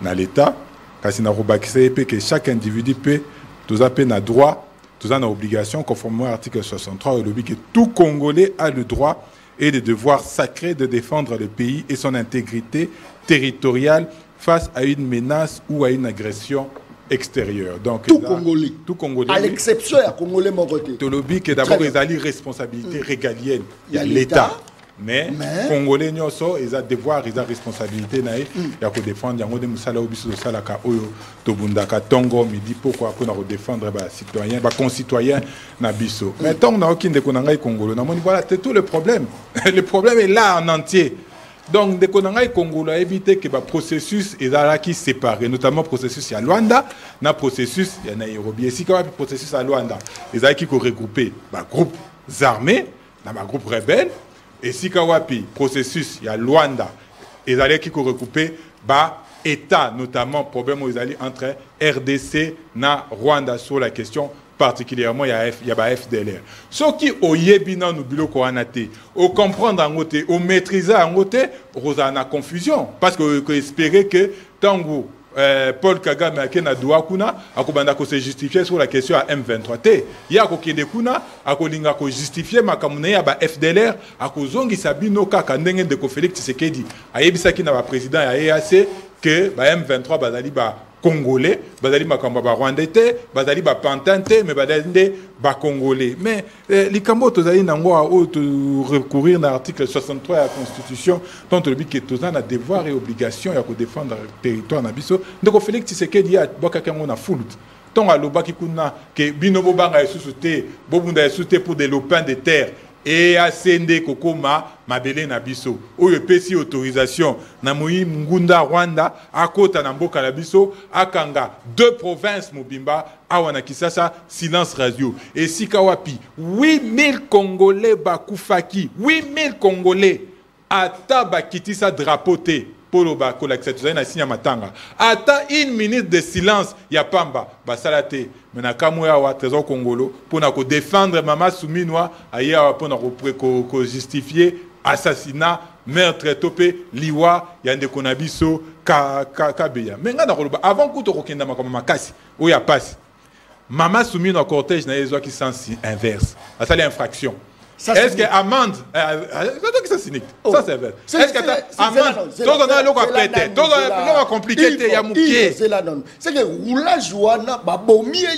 dans l'État, kasi na robakise pe que chaque individu peut tous a na droit, tous a na obligation conformément à l'article 63 et que tout Congolais a le droit et le devoir sacré de défendre le pays et son intégrité territoriale face à une menace ou à une agression extérieure. Donc, tout Congolais. Tout Congolais. À l'exception de Congolais, mon côté. Tolobi que d'abord, ils ont une responsabilité régalienne. Il y a l'État. Mais Congolais, ils ont devoir, ils ont responsabilité. Ils ont défendre. Ils ont défendre dit pourquoi pour défendre les citoyens, les concitoyens. Mais tant qu'on a aucun de Congolais, voilà, c'est tout le problème. Le problème est là en entier. Donc, dès qu'on a Congolais, éviter que le processus est séparé, notamment le processus à Luanda, le processus à Nairobi. Et si il y a un processus à Luanda, ils ont qui regrouper les groupes armés, les groupes rebelles. Et si il y a un processus à Luanda, ils ont qui regrouper les États, notamment le problème entre RDC et Rwanda sur la question. Particulièrement, il y a FDLR. Ce qui au yébina nous bilo koanate, au comprendre en côté, au maîtriser en côté, on a confusion. Parce que espérer que tant Paul Kagame a kena doa kuna, akobanda ko se justifier sur la question à M23T. Il y a ko kende kuna, akolinga ko justifier makamune ya ba FDLR, akozongi sabino kaka ndenge de ko Félix Tshisekedi. Ayebisa ki na ba président ya EAC que ba M23 bazali ba Congolais, bazali makamba ba Rwandais, bazali ba Pantante, mais bazali ba Congolais. Mais les kambo tozali nango a recourir à l'article 63 de la Constitution, dont le but que tozana a devoir et obligation ya ko défendre le territoire na biso. Donc Félix Tshisekedi a boka kango na foule. Tant à lobaki kuna que binobo banga esusute, bobunda esute pour des lopins de terre. Et à Sende Kokoma, Mabele Nabiso, où le PC autorisation, Namui Mungunda Rwanda, à Kota Namboka Nabiso, à Kanga, 2 provinces Mobimba, à Wanakisasa, silence radio. Et Sikawapi, 8000 Congolais Bakoufaki, 8000 Congolais, à Tabakitisa drapoté. Polo ba kolaksetu na sinya matanga ata une minute de silence ya pamba basalate mena kamoya wa trésor congolo pour na ko défendre mama Souminwa aya pour na ko justifier assassinat meurtre topé liwa ya ndeko na biso kabeya menga na koloba avant kuto kokenda makama makasi oya passe mama Souminwa cortège na yezo qui sens inverse ça c'est infraction. Est-ce que amende ça c'est cynique. Ça c'est vrai. Est-ce que amende tout on a l'eau pété, tout on a compliqué ya mukie. C'est que roulage wana ba bomier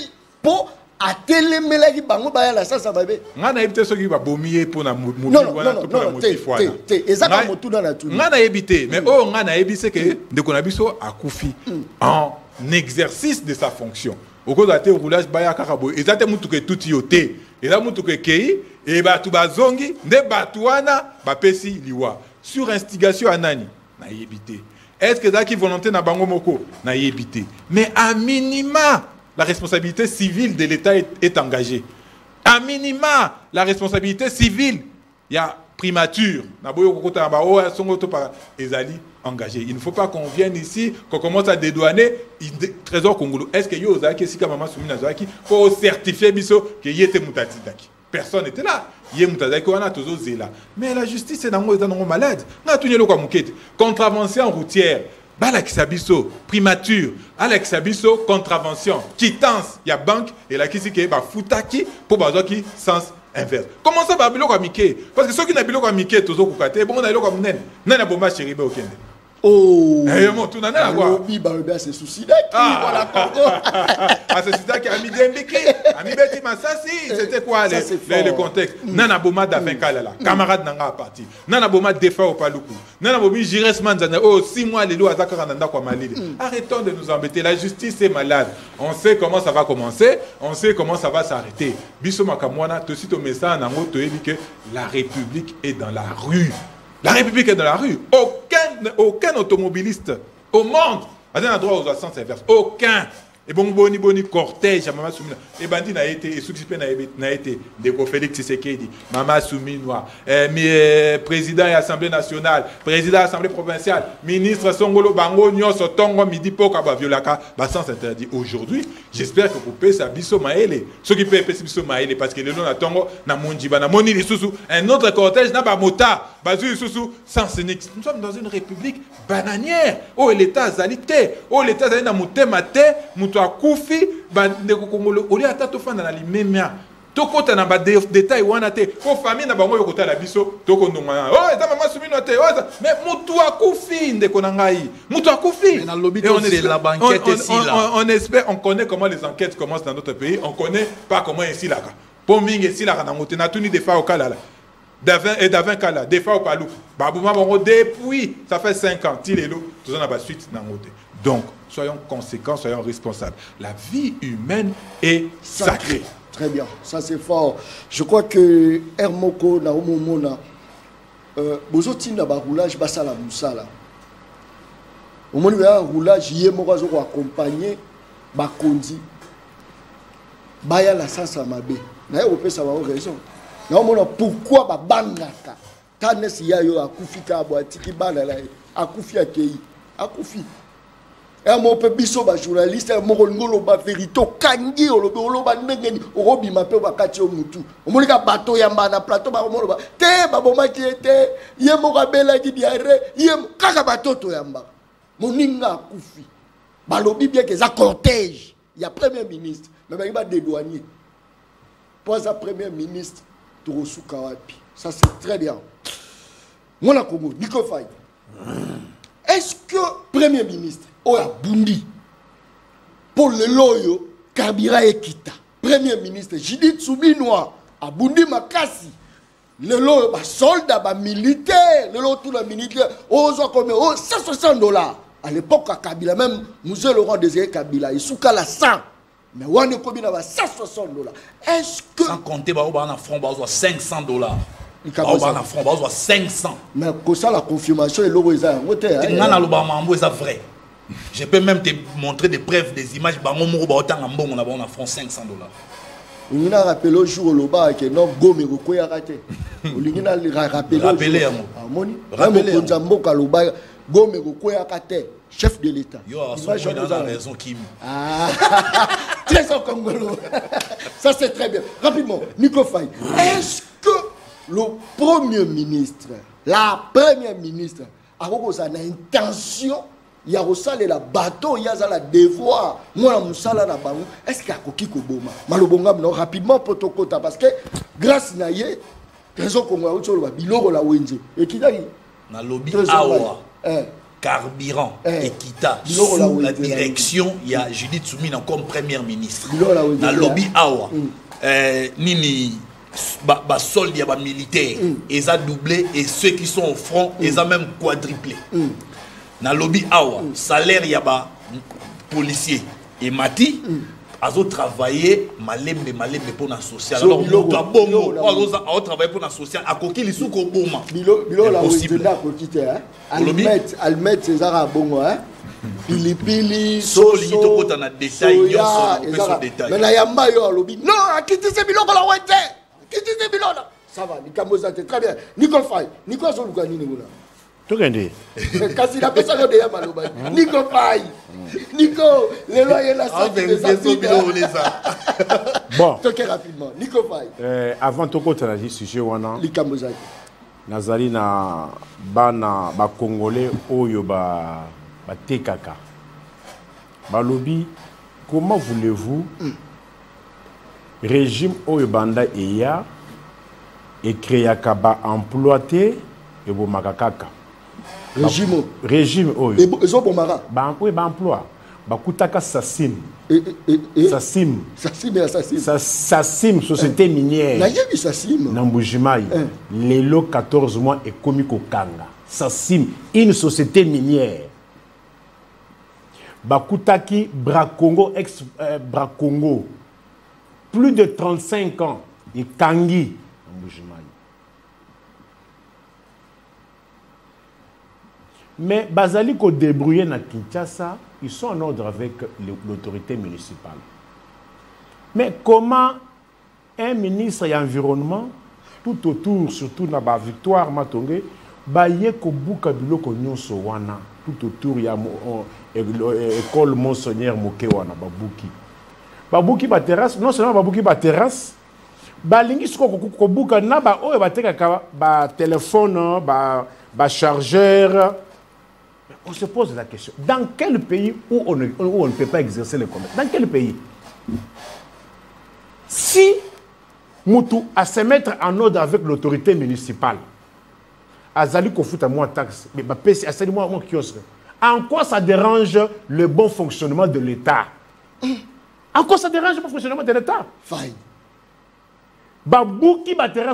po atelemela ki bango ba ya la ça babe. Ngana éviter ceux qui va bomier pour na motu wana to pour na motif wana. Ezaka motu na tout. Ngana éviter mais oh ngana éviter que ndeko na biso akufi en exercice de sa fonction. Au cours de la roulage baya karabo ezate mutu ke tout yoté. Et là mutu ke kei et batu bazongi nde batuana bapesi liwa sur instigation à nani na yebité. Est-ce que ça qui volonté na bango moko na yebité. Mais à minima la responsabilité civile de l'État est engagée. À minima la responsabilité civile il y a primature, engagé. Il ne faut pas qu'on vienne ici, qu'on commence à dédouaner Trésor Congolo. Est-ce que yo ozaki si maman soumina zaki pour certifier biso que yete mutatidaki. Personne n'était là. Yé mutazaki wana tozo zela. Mais la justice est dans malade. Na tunyelo kwa mukete. Contravention routière. Bala kisabiso primature, ala kisabiso contravention, quittance, il y a banque et la kisi ke ba futaki pour bazoki sens inverse. Comment ça va biloko amike? Parce que ceux qui na biloko amike tozo kukate, bon na biloko amnen. Nana bomba chéribe okende. Oh, mon tout nana quoi. C'est souci d'accord. Voilà Congo. Ah c'est ça qui a mis Dembiki, a mis Betty Massassi, c'était quoi le contexte? Nana Boma d'Afrique là, camarade nanga parti. Nana Boma défa au Paluku. Nana Bomi Jires Manzana. Oh 6 mois les lois Azaka Nanda kwa Malide. Arrêtons de nous embêter, la justice est malade. On sait comment ça va commencer, on sait comment ça va s'arrêter. Biso makamwana to sito message nango to ebi que la République est dans la rue. La République est dans la rue. Aucun automobiliste au monde a droit aux sens inverses. Aucun. Et bon, boni cortège à Mama Soumina. Et Bandi n'a été, et Souksipé n'a été, Deko Félix Tshisekedi, Mama Souminoa, président et Assemblée nationale, président de l'Assemblée provinciale, ministre Songolo Bango, Nyos, Tongo, Midi Poka, Violaka, sens interdit. Aujourd'hui, j'espère que vous payez ça Bisso Maele. Ceux qui payent Bisso Maele, parce que le nom Natongo, Namonjiba, Namoni Lissousou, un autre cortège, Nabamota, Bazu Lissousou, sans Nix. Nous sommes dans une république bananière. Oh, l'État Zalité. Oh, l'État Zalité, Namouté Maté, Moutoua Koufi, Bandeko Kongolo, Oli Atato Fan dans la Limemia. Toko ta na ba détail wana te ko famille na bango yokota la biso toko ndonga oh eta mama soumino te oh mais mutu akufi ndeko na ngai mutu akufi na lobby c'est la banquette ici là on espère on connaît comment les enquêtes commencent dans notre pays on connaît pas comment ici là poming ici là na ngote na tuni des fois au kala là Davin kala des fois au palou babouma bango depuis ça fait 5 ans tilelo tout ça na ba suite na ngote donc soyons conséquents soyons responsables la vie humaine est sacrée. Très bien, ça c'est fort. Je crois que Hermoko na Omomona, Bozoti na ba roulage basala musala. Au moment où un roulage yemoko zo accompagner ba kondi. Baya la sasa mabe. Na yo pesa ba raison. Na omona pourquoi ba bangaka. Tanes ya yo akufika boatiki bana la akufi akei. Akufi. Un mot peu biso ba journaliste un mot ngolo ba vérité kangi olobo ba ndengeni obi mape ba katio mutu omolika bateau yamba na plateau ba omolo ba te ba boma ki te yemo ka bela ki diare yem kaka bateau to yamba moninga kufi ba lobi bien que ça cortège il y a premier ministre mais ba dédouanier pour ça premier ministre Torosuka wapi ça c'est très bien mon la Congo Nico Faye est-ce que premier ministre Oya Bundi pour le loyo Kabila Ekita premier ministre Judith Souminoa a Bundi Makasi le loyo ba soldat ba militaire le loyo tout le militaire ozo comme $160 à l'époque à Kabila même Monsieur Laurent Désiré Kabila il souka la 100 mais on est combien ba $160 est-ce que sans compter ba na front ba $500 ba front ba 500 mais que ça la confirmation et logo eza ngote ngana loba mambo eza vrai. Je peux même te montrer des preuves, des images. Bango moko ba otanga mbongo na ba on a franc $500. On a rappelé au jour le bas que non gomme ko ya raté. On a rappelé moni. Rappelé Nzambo Kaloba gomme ko ya raté. Chef de l'État. Yo a raison Kim. Ah. Très en Congolo. Ça c'est très bien. Rapidement, Nico Faye. Est-ce que le premier ministre, la première ministre a une intention il y a aussi la bateau, il y a la devoir. Moi, la musala na bango. Est-ce qu'il y a koki koboma? Malobonga non rapidement potokota parce que grâce na ye, raison qu'on a autre biloko la wenze. Et qui dit na lobby awa. Carburant Ekita sous la direction il y a Judith Soumina comme première ministre. Na lobby awa. Nini ba solde ya ba militaire, ils a doublé et ceux qui sont au front, ils a même quadruplé. Na lobby awa salaire yaba policier et mati azo travailler malembe pour la social alors to bongo azo travailler pour la social akoki lisuko boma bilo la wenda kokite almet César bongo pilipili soli to kota na détail nyonso détail mais na yamba yo lobby non akiti se biloko la wende akiti se biloko Ça va, Nikamboza, très bien. Nico Faye, Nico Zoluka Nini Mouna. Tout gagné. Kasi la personne de Yamaloba. Nico Faye. Nico, les loyers la santé des bon. Toquez rapidement. Nico Faye. Avant tout côté la sujet wana. Nikamboza. Nazali na bana ba congolais oyo ba tekaka. Balobi, comment voulez-vous régime oyo banda eya et créaka ba employé et bo makakaka. Régime oyo. Ezo bomara. Ba oui ba emploi. Ba kutaka Sasim. Sasim. Sasim et Assassim. Sasim société minière. Na yebi Sasim. Nambujimaï. Lelo 14 mois et komi kokanga. Sasim une société minière. Bakutaki Bracongo ex Bracongo. Plus de 35 ans. Et Kangi. Mais Bazali ko débrouillé na Kinshasa, ils sont en ordre avec l'autorité municipale. Mais comment un ministre de l'environnement, tout autour, surtout dans la victoire Matongé, baye ko buka biloko nyonso wana, tout autour il y a école Monseigneur Moké wana babuki. Babuki ba terrasse, non seulement babuki ba terrasse, balingi siko ko buka na ba oyo bateka ba téléphone, ba chargeur. On se pose la question, dans quel pays où on ne peut pas exercer le commerce? Dans quel pays? Si Moutou à se mettre en ordre avec l'autorité municipale, Azali Kofuta moi taxe, mais moi kiosque. En quoi ça dérange le bon fonctionnement de l'État? En quoi ça dérange le bon fonctionnement de l'État? Faille. Babouki batera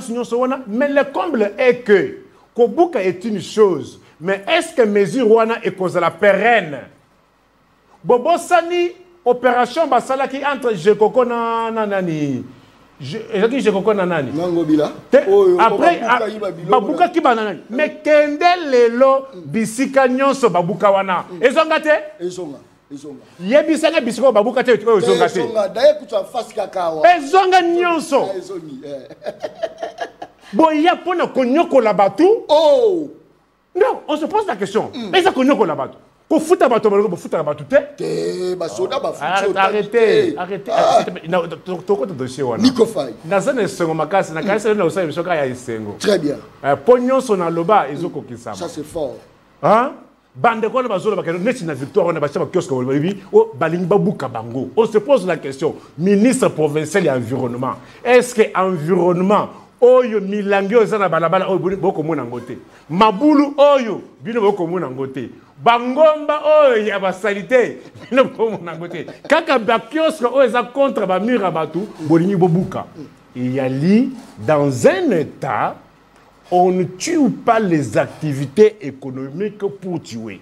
mais le comble est que Kobuka est une chose. Mais est-ce que mesure wana est cause la pérenne? Bobo Sani, opération Basala qui entre Jekoko nani. Jekoko nani. Après, Babuka qui banani. Mais Kende Lelo, Bisika Nyonso Babuka wana. Ezongate? Ezonga. Yebisanga Bisiko Babuka te. Ezongate. Ezonga Nyonso. Boya pona konyoko la batu. Oh! Non, on se pose la question. Mais ça connaît qu'on la batte. Pour foutre la batte, pour foutre la batte, arrêtez. Nico Faye. Très bien. Pognon son aloba, ils ont coquille ça. Ça c'est fort. Hein? Bande quoi na victoire, on a bâti un kiosque au Balingba Bukabango. On se pose la question. Ministre provincial et environnement. Est-ce que environnement oyo milangi ozana balabala oyo boko mona ngote mabulu oyo bino boko mona ngote bangomba oyo ya basalite bino boko mona ngote kaka ba kiosque oyo za contre ba mira batu bolingi bobuka. Il y a li dans un état on ne tue pas les activités économiques pour tuer.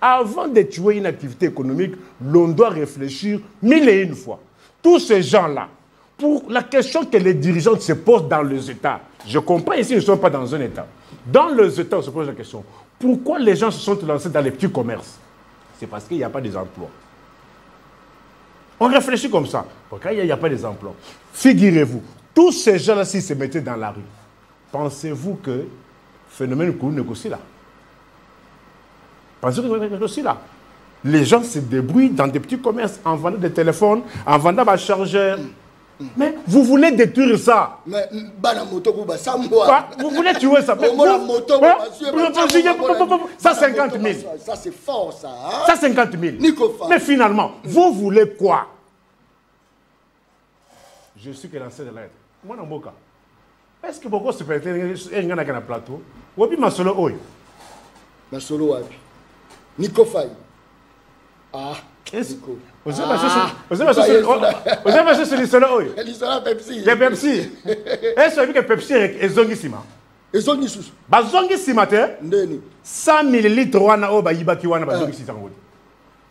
Avant de tuer une activité économique, l'on doit réfléchir 1001 fois. Tous ces gens-là, pour la question que les dirigeants se posent dans les États, je comprends ici, ils ne sont pas dans un État. Dans les États, on se pose la question, pourquoi les gens se sont lancés dans les petits commerces? C'est parce qu'il n'y a pas des emplois. On réfléchit comme ça. Pourquoi il n'y a pas des emplois? Figurez-vous, tous ces gens-là, s'ils se mettaient dans la rue, pensez-vous que le phénomène est aussi là? Pensez-vous que c'est aussi là? Les gens se débrouillent dans des petits commerces en vendant des téléphones, en vendant des chargeurs. Mais vous voulez détruire ça. Mais vous voulez tuer ça. Ça 50 000. Ça c'est fort ça. Ça 50 000. Mais finalement, vous voulez quoi? Je suis que lancé de l'aide. Moi, dans mon cas. Est-ce que beaucoup se peut-être un plateau? Ou bien ma solo oyo? Ma solo wapi? Nico Faye. Ah. Nico. Vous avez passé sur l'histoire oyo? L'histoire Pepsi. De Pepsi. Est-ce que Pepsi est zongisima? Et zongisous. Ba zongisima te? 100 ml wana o ba yibaki wana ba zongisima ngodi.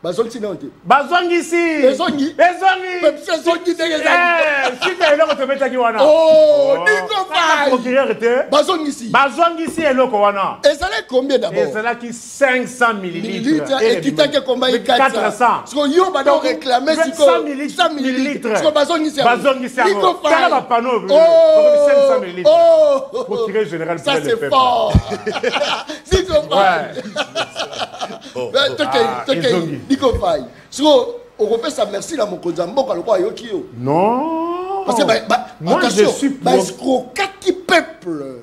Bazongi non te. Bazongi ici. Bezongi. Bezongi te Eh, si tu es là, tu mets wana. Oh, Nico Faye. Procureur était. Bazongi ici. Bazongi ici et loko wana. Et ça l'est combien d'abord? Et ça là qui 500 millilitres. Et qui t'a que combien 400. Parce que yo va donc réclamer 100 millilitres. Parce que Bazongi ici. Bazongi ici. Nico Faye. Ça va panneau. 500 millilitres. Oh. Procureur général. Ça c'est fort. Nico Faye. Nico Faye. On refait ça, merci à mon Kozambo, non. Parce que, moi, attention, je suis pour... qui peuple.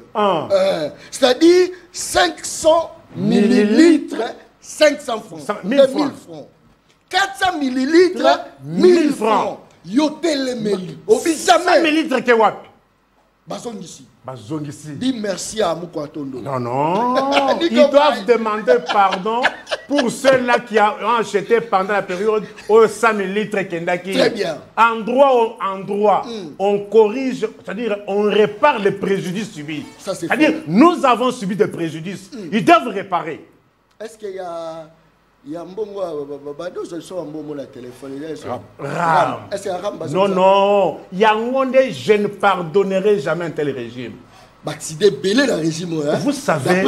C'est-à-dire 500 millilitres, 500 francs. 1000 francs. 400 millilitres, 1000 francs. Yotel Meli. 500 millilitres, que what? Bazongi ici. Bazongi ici. Dis merci à Moukwatondo. Non, non. Ils doivent demander pardon pour ceux-là qui ont acheté pendant la période aux 100 millilitres Kendaki. Très bien. Endroit en droit, on corrige, c'est-à-dire on répare les préjudices subis. C'est-à-dire nous avons subi des préjudices. Ils doivent réparer. Est-ce qu'il y a... Il y a un bon la téléphone. Ram. Non, non. Il y a un monde, je ne pardonnerai jamais un tel régime. Vous savez,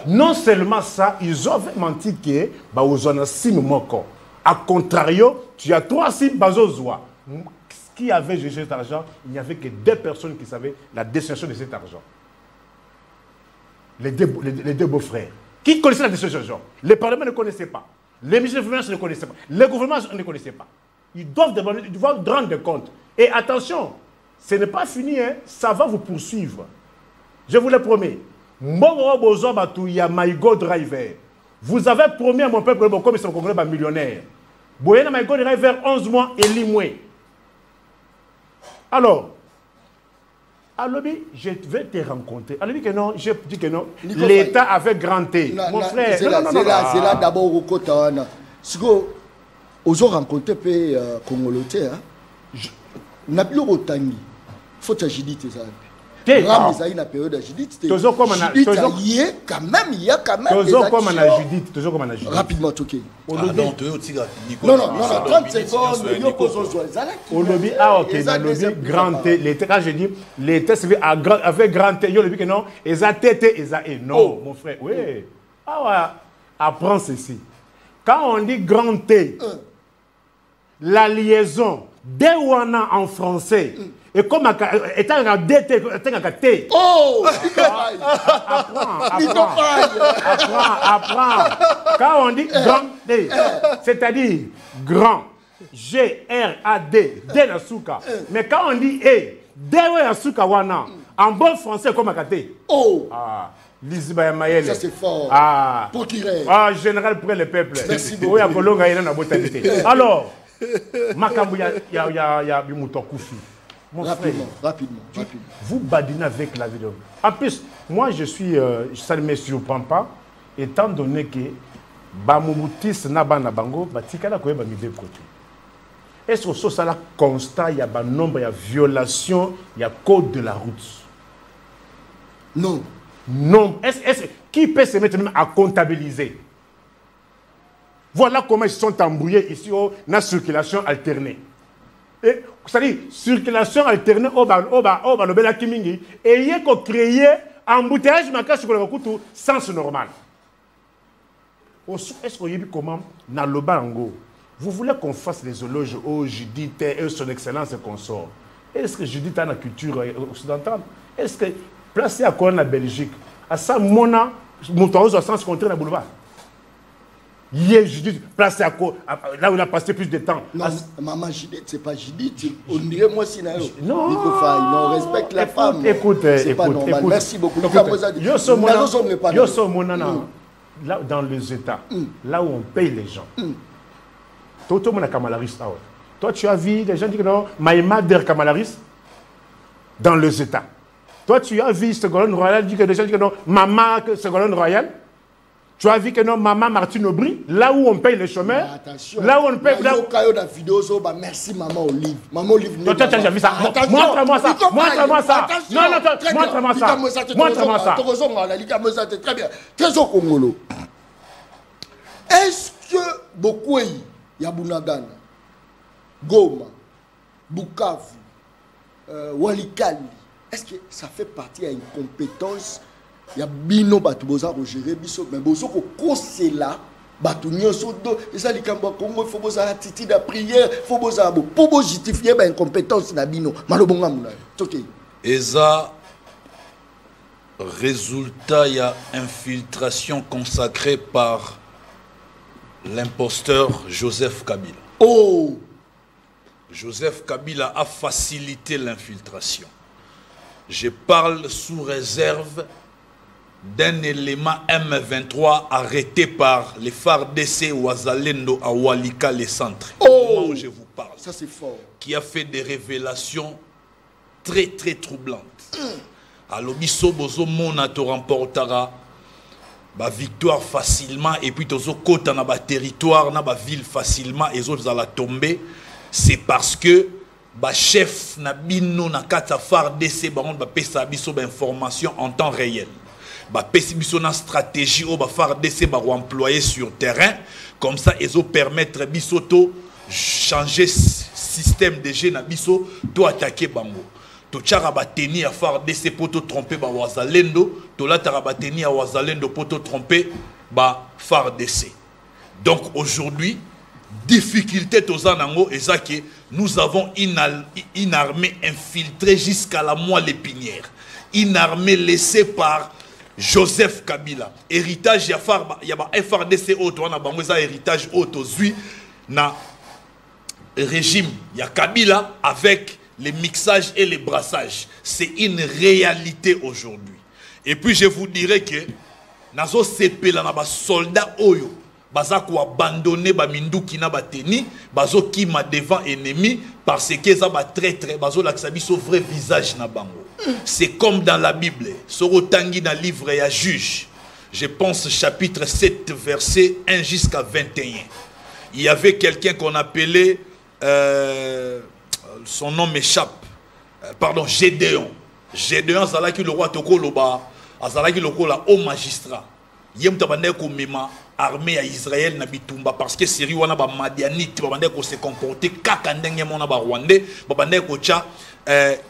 non seulement ça, ils ont menti que vous en avez 6 moko. A contrario, tu as 3 sim bazozoa. Qui avait géré cet argent? Il n'y avait que 2 personnes qui savaient la destination de cet argent. Les deux beaux-frères. Qui connaissaient la destination de cet argent? Le Parlement ne connaissait pas. Les ministres de finances ne connaissaient pas. Le gouvernement ne connaissait pas. Ils doivent rendre compte. Et attention, ce n'est pas fini, hein. Ça va vous poursuivre. Je vous le promets. Vous avez promis à mon peuple comme ils sont congolais millionnaires. Vous avez Maïgo Driver 11 mois et 10 mois. Alors, à l'objet, je vais te rencontrer. À l'objet que non, je dis que non. L'État avait granté. Mon frère, c'est là d'abord au côté. Si vous avez rencontré les Congolais, n'a plus au tangi. Faut que tu aies ça. Ram Esaïe na période de Judith. Toujours comme il y a quand même des actions. Rapidement, Toké. Non, 30 secondes, il y a au lobby, grand T. Quand je dis, les tests avec grand T, il y a le but que non, ils ont tété, ils ont non, mon frère. Oui. Ah ouais, apprends ceci. Quand on dit grand T, la liaison d'Ewana en français, et comme étant un DT, oh, apprends. Quand on dit grand D, c'est-à-dire grand, G-R-A-D, D na souka. Mais quand on dit E, D na souka wana, en bon français comme Akate. Oh, Lisiba Mayele. Ça c'est fort. Pour qui rêve. Général pour le peuple. Merci beaucoup. Alors, Makambu ya Bimuto Koufi. Rapidement. Vous badinez avec la vidéo. En plus, moi ça ne me surprend pas, étant donné que Bamumutis Nabana Bango, Batikala Koye Bamide Kotu. Est-ce que ça là constat, il y a un nombre, il y a violation, il y a code de la route? Non. Qui peut se mettre même à comptabiliser? Voilà comment ils sont embrouillés ici dans la circulation alternée. C'est-à-dire, circulation alternée, et il y a créé un embouteillage sens normal. Est-ce que vous savez comment, dans le Bango, vous voulez qu'on fasse des éloges au Judith et son excellence et consort? Est-ce que Judith a la culture occidentale? Est-ce que, placé à quoi en Belgique, à ça, mon sens contraire dans le boulevard? Hier, Judith, placé à quoi? Là où il a passé plus de temps. Non, maman Judith, c'est pas Judith. On dirait moi si non, on respecte la femme. Écoute, merci beaucoup. Là, dans les États, là où on paye les gens, toi, tu as vu les gens qui disent non, Maïma der Kamalaris dans les États. Toi, tu as vu Ségolène Royal dit que les gens disent non, maman Ségolène Royal. Tu as vu que non, maman Martine Aubry, là où on paye les chômeurs, là où on paye. Merci maman Olive. Maman Olive. Toi, tu as déjà vu ça. Montre-moi ça. Montre-moi ça. Non, montre-moi ça. Montre-moi ça. Très bien. Trésor Congolo. Est-ce que beaucoup Yabunagana, Goma, Bukavu, Walikali. Est-ce que ça fait partie d'une compétence? Il y a bino batuboza pour gérer biso, mais bozo ko kosela batu nyonso do. Et ça likamba Congo, il faut boza attitude de prière, il faut boza pour justifier une compétence na bino. Malobonga muna. OK. Eza résultat, il y a infiltration consacrée par l'imposteur Joseph Kabila. Oh! Joseph Kabila a facilité l'infiltration. Je parle sous réserve d'un élément M23 arrêté par les FARDC Ouazalendo à Walika, les centres. Oh! Au moment où je vous parle. Ça c'est fort. Qui a fait des révélations très très troublantes. À l'obiso bozo mona to remportera ba victoire facilement et puis tozo kota na ba territoire na ba ville facilement et autres alla tomber. C'est parce que ba chef na bino na kata FARDC ba on ba pesa biso ba information en temps réel. Ba pesa biso na stratégie au ba FARDC ba employer sur terrain comme ça ils ont permettre biso to changer système de jeu na biso to attaquer bango. To tcharabateni à FARDC pour te tromper ba Wazalendo, to la tarabateni à Wazalendo pour te tromper ba FARDC. Donc aujourd'hui, difficulté tozanango et ça que nous avons une armée infiltrée jusqu'à la moelle épinière. Une armée laissée par Joseph Kabila. Héritage ya FARDC auto on a bango ça héritage auto zui na régime ya Kabila avec les mixages et les brassages. C'est une réalité aujourd'hui. Et puis je vous dirais que nazo sepela na ba soldats oyo baza ko abandonner ba minduki na bateni bazo kima devant ennemi parce que ça ba traître bazo laksa biso vrai visage na bango. C'est comme dans la Bible. Soro tangi na livre ya Juge. Je pense chapitre 7 verset 1 jusqu'à 21. Il y avait quelqu'un qu'on appelait son nom m'échappe. Pardon, Gédéon. Gédéon, c'est là que le roi Tokoloba, c'est là que le roi au magistrat. Yem tabande ko mema armée à Israël na bitumba parce que Syrie wana ba madianite babande ko se comporter kaka ndenge mona ba rwandais babande ko cha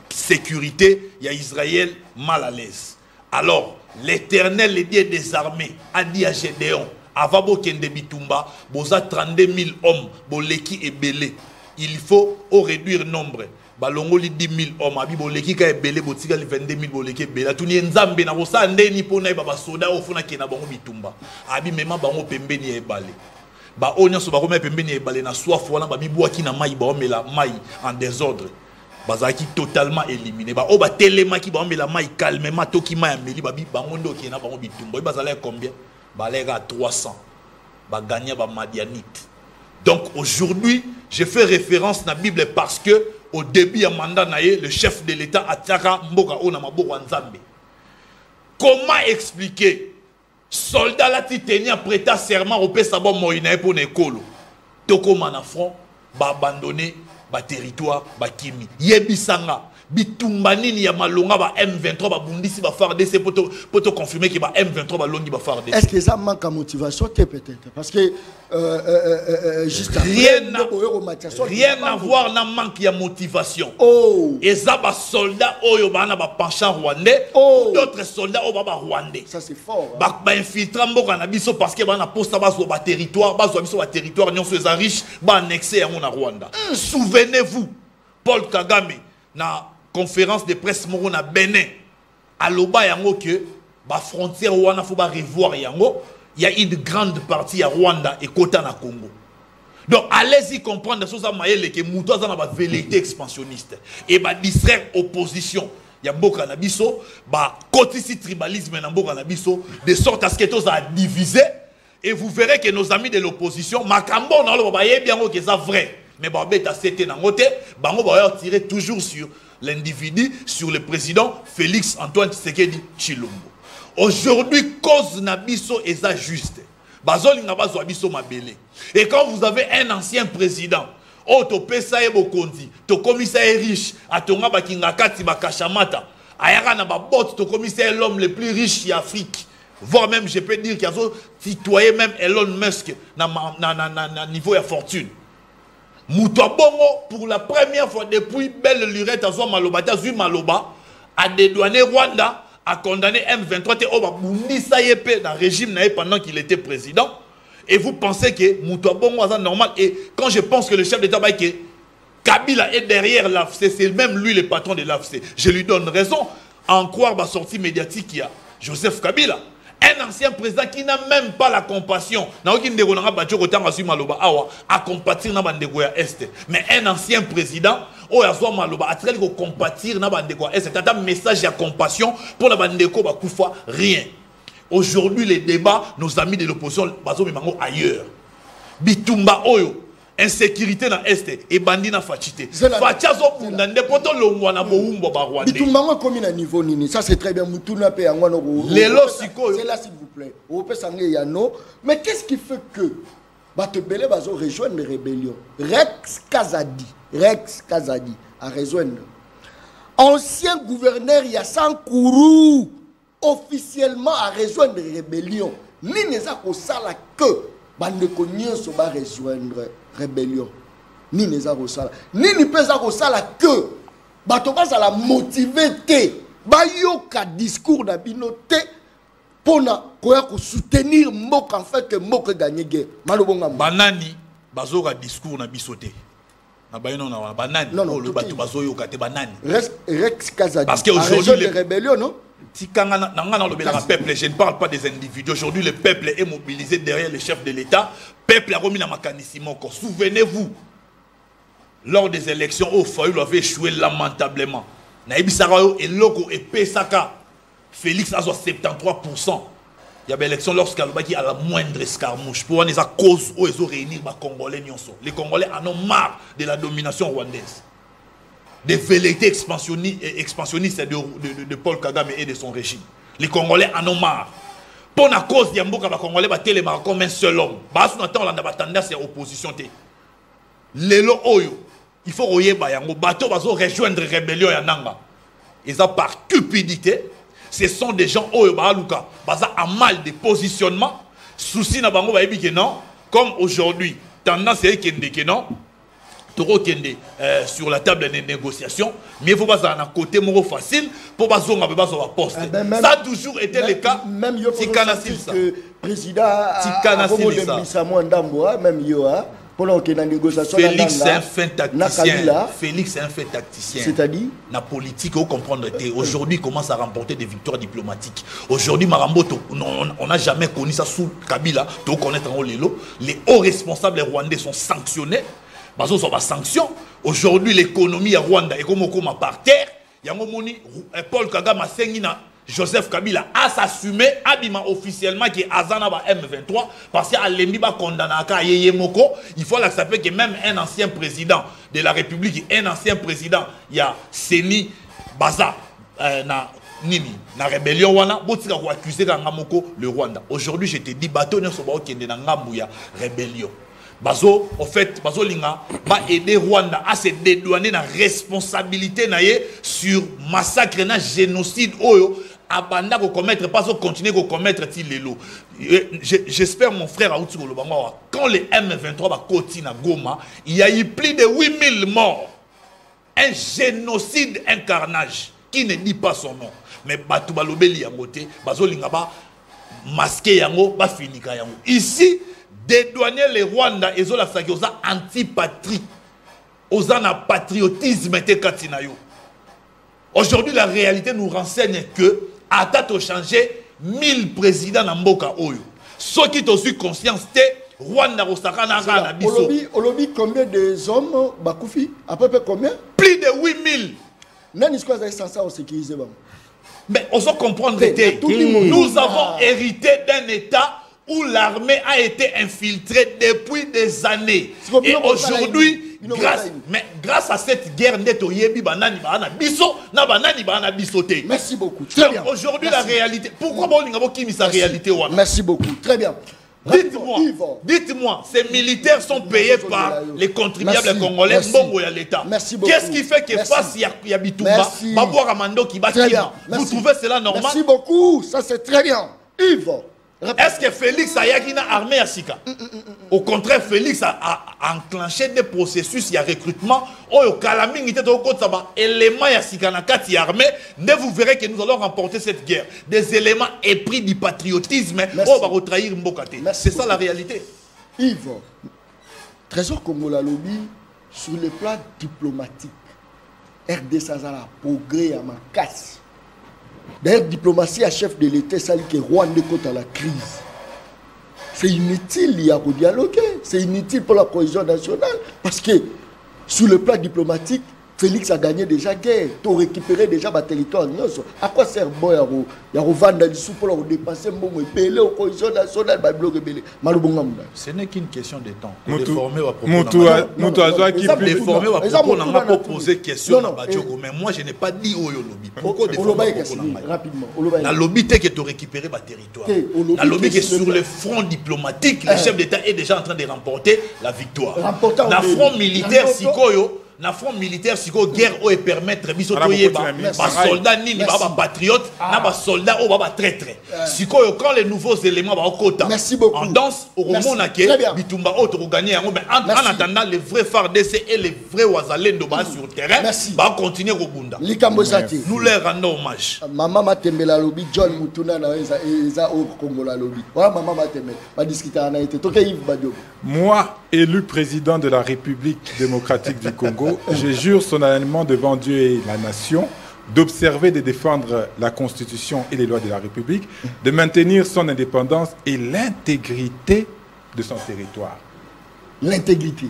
sécurité ya Israël mal à l'aise. Alors, l'Éternel, le Dieu des armées, a dit à Gédéon, avant bokende bitumba, boza 32 000 hommes, boleki et belé. Il faut réduire nombre. Balongo li 10 000 hommes, abi boleki ka ebele botika li 22 000 boleki ebele. Tuni nzambe na bosa ndeni pona ba soda ofuna kena bango bitumba. Abi mema bango pembeni ebale. Ba onya so ba ko pembeni ebale na soif wana ba bibwaki na mai ba omela mai en désordre. Bazaki totalement éliminé. Ba o ba telema ki ba omela mai calmement toki mai ameli ba bi bango ndo kena bango bitumba. Ba zala combien? Ba lega 300. Ba gagner ba madianite. Donc aujourd'hui, je fais référence à la Bible parce que au début du mandat, le chef de l'État Ataka Mboka Onamabo Nzambe. Comment expliquer soldat là qui tenait à prêter serment au Pessabo Moïna pour Nekolo? Toko Manafron, ba abandonné, ba territoire, ba Kimi. Yebisanga. Bitumbanini ya malonga ba M23 ba bundisi ba FARDC pour te confirmer que ba M23 ba longi ba FARDC. Est-ce que ça manque à motivation peut-être parce que juste rien à voir na manque ya motivation. Oh. Et ça ba soldats oyo bana ba penchant rwandais, oh. D'autres soldats o ba rwandais. Ça c'est fort. Ba infiltrant mboka na biso parce que bana posta ba zo ba territoire, ba zo biso ba territoire nyonso eza riche, ba annexer yango na Rwanda. Souvenez-vous Paul Kagame na conférence de presse moko na Bénin aloba yango que ba frontière wana faut ba revoir yango, il y a une grande partie à Rwanda et kota na Congo. Donc allez-y comprendre ça maele que muto za na ba velléité expansionniste et ba distraire opposition ya mboka na biso ba kotisi tribalisme na mboka na biso de sorte à ce que tous a diviser et vous verrez que nos amis de l'opposition makambo na lo ba bien que ça vrai mais ba beta c'était na ngote bango ba tirer toujours sur l'individu, sur le président Félix Antoine Tshisekedi Tshilombo. Aujourd'hui, cause nabiso est ça juste. Bazoli nabazo abiso mabele. Et quand vous avez un ancien président, oh to pesa e bokondi, to commissaire riche, atonga bakingakati bakashamata, ayaka na babot to commissaire l'homme le plus riche d'Afrique, voire même je peux dire qu'il y a citoyen même Elon Musk na niveau de fortune. Moutoua Bongo, pour la première fois depuis belle lurette à Zoua Maloba, a dédouané Rwanda, a condamné M23 et Oba Bundisa Yepe dans le régime pendant qu'il était président. Et vous pensez que Moutoua Bongo est normal. Et quand je pense que le chef d'État que Kabila est derrière l'AFC, c'est même lui le patron de l'AFC. Je lui donne raison en croire ma sortie médiatique qu'il y a Joseph Kabila. Un ancien président qui n'a même pas la compassion. À compatir na bandeko ya Est. Mais un ancien président, oh ya zwa maloba, a traité de compatir na bandeko ya Est. C'est un message de compassion pour la bandeko bakoufa rien. Aujourd'hui, les débats, nos amis de l'opposition, bazo mimango ailleurs. Bitumba oyo. Insécurité dans l'Est et bandit dans Fachité. Fachazo Pundande, poto longwana boumbo barwande. Bitumbango comme à niveau nini. Ça c'est très bien. Mutuna pe angwano go. Lelo siko. C'est là s'il vous plaît. Ope sangé yano. Mais qu'est-ce qui fait que Batebele bazo rejoindre les rébellions? Rex Kazadi a rejoindre. Ancien gouverneur Yassan Kourou officiellement a rejoindre les rébellions. Ni ne sa ko sala que bande ko nyonso ba rejoindre rébellion. Ni ne sa ko sala. Ni peut sa ko sala que bato ba sala motiver te ba yoka discours na binote pona koya ko soutenir mok en fait que mok gagner guerre. Malobonga banani bazoka discours na bisote. Na bayino na banani non, le bato bazoyoka te banani. Rex Kazadi. Parce qu'aujourd'hui les rébellions non. Le peuple, je ne parle pas des individus. Aujourd'hui, le peuple est mobilisé derrière le chef de l'État. Le peuple a remis la mécanisme encore. Souvenez-vous, lors des élections, au Fayoul avait échoué lamentablement. Naïbi Sarayo et Loko et Pesaka, Félix a 73%. Il y avait élection lorsqu'Albaki a la moindre escarmouche. Pour les causes où ils ont réuni les Congolais. Les Congolais en ont marre de la domination rwandaise. Des velléités expansionnistes de Paul Kagame et de son régime. Les Congolais en ont marre. Pour la cause de Yamboka, les Congolais battent comme un seul homme. On a tendance à l'opposition. Lelo Oyo, il faut regarder Yango. Bateau va rejoindre la rébellion Yananga. Et ça par cupidité, ce sont des gens Oyo Baluka. Baza a mal de positionnement. Souci na bango ba que non. Comme aujourd'hui, tendance est que non. Sur la table de négociation, mais il faut pas un côté moro facile pour pas zonger à poste. Ça a toujours été le cas. Même yo que président même yo pendant que la négociation Félix c'est un fin tacticien. Félix c'est un fin tacticien. C'est-à-dire la politique, vous comprendre aujourd'hui commence à remporter des victoires diplomatiques. Aujourd'hui Maramboto, on n'a jamais connu ça sous Kabila. Tu connaître en Lelo, les hauts responsables rwandais sont sanctionnés. Parce que sur sanction, aujourd'hui l'économie à Rwanda est comme par terre. Il y a Paul Kagame Joseph Kabila a s'assumé officiellement que Azana va M23 parce qu'à l'ennemi va condamner à Yemoko. Il faut l'accepter que même un ancien président de la République, un ancien président, il y a Seni Baza na rébellion wana botika ko accuser le Rwanda. Aujourd'hui je te dis bateau ne soba okende na ngambu ya rébellion. Bazo, en fait, Bazo Linga va aider Rwanda à se dédouaner la responsabilité sur massacre et génocide. Oyo, abanda ko commettre, pas continuer à commettre Tilelo. J'espère, mon frère Aouti Golobanga, quand les M23 va continuer à Goma, il y a eu plus de 8000 morts. Un génocide, un carnage qui ne dit pas son nom. Mais Batou Balobeli Yangote, Bazo Linga va masquer Yango, va finir Yango. Ici, dédouaner les Rwandais et la sagiosa antipatrie aux patriotisme aujourd'hui la réalité nous renseigne que à date changer 1000 présidents dans Mboka Oyo ceux qui ont eu conscience que Rwanda Rosakana na biso Olobi combien de hommes Bakoufi à peu près combien plus de 8000 nani quoi ça sans ça on sécuriser mais on doit comprendre que nous avons hérité d'un état où l'armée a été infiltrée depuis des années. Et aujourd'hui, grâce à cette guerre, merci beaucoup. Aujourd'hui, la réalité. Pourquoi sa réalité? Merci beaucoup. Très bien. Dites-moi, ces militaires sont payés par les contribuables congolais, Mbongo et l'État. Qu'est-ce qui fait que face à Yabitumba, Babouara Mando qui bat, vous trouvez cela normal? Merci beaucoup, ça c'est très bien. Yves. Est-ce que Félix Ayaki n'a armé à Sika? Au contraire, Félix a enclenché des processus, il y a recrutement. Au Kalaming, il était au côté de éléments à Sika Nakati armé. Vous verrez que nous allons remporter cette guerre. Des éléments épris du patriotisme. On va retrahir Mbokate. C'est ça la réalité. Yves, Trésor Congolais lobby sur le plan diplomatique. RDC a progrès à ma casse. D'ailleurs, diplomatie à chef de l'État, ça dit que Rwanda contre la crise. C'est inutile, il y a dialoguer. C'est inutile pour la cohésion nationale. Parce que sur le plan diplomatique, Félix a gagné déjà guerre. Tu as récupéré déjà ma territoire. À quoi sert bon? Il y a revendre des sous pour dépasser mon épée, la cohésion nationale. Ce n'est qu'une question de temps. On n'a pas posé question. Mais moi, je n'ai pas dit au lobby. Pourquoi rapidement. La lobby, c'est que tu as récupéré ma territoire. La lobby, c'est sur le front diplomatique. Le chef d'État est déjà en train de remporter la victoire. La front militaire, Sikoyo. Na front militaire siko guerre o permettre biso toyeba ba soldats nini ba patriote na ba soldats o ba traître siko quand les nouveaux éléments ba okota en danse au romona ke bitumba o to gagner en en attendant les vrais FARDC et les vrais wazalendo ba sur terrain ba continuer ko bunda nous leur rendons hommage. Maman Matembela lobby John Mutuna na eza au Congo la lobby wa maman Matembela ba discuter na été toke Yves Badio. Moi, élu président de la République démocratique du Congo, je jure solennellement devant Dieu et la nation d'observer et de défendre la Constitution et les lois de la République, de maintenir son indépendance et l'intégrité de son territoire. L'intégrité.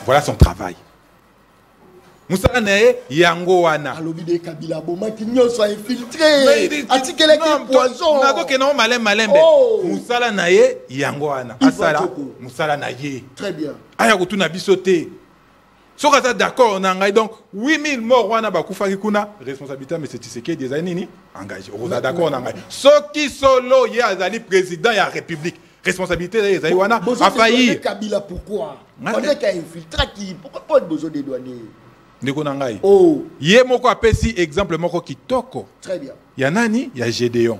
Voilà son travail. Moussala nae yango wana. Alobi de Kabila Boma qui n'y soit infiltré. Article qui poison. Nado ke non malembe. Moussala nae yango wana. Asala Moussala nae. Très bien. Aya kutuna bisoté. Soka ça d'accord on engage donc 8000 morts wana bakufa kuna responsabilité mais c'est Tshisekedi des nini engagé. On est d'accord on engage. Soki solo ya azali président ya République. Responsabilité des wana a failli. Kabila pourquoi? On est qu'à infiltrer qui pourquoi pas besoin des douaniers. Oh. Yé moko apesi exemple moko kitoko. Très bien. Ya nani? Ya Gédéon.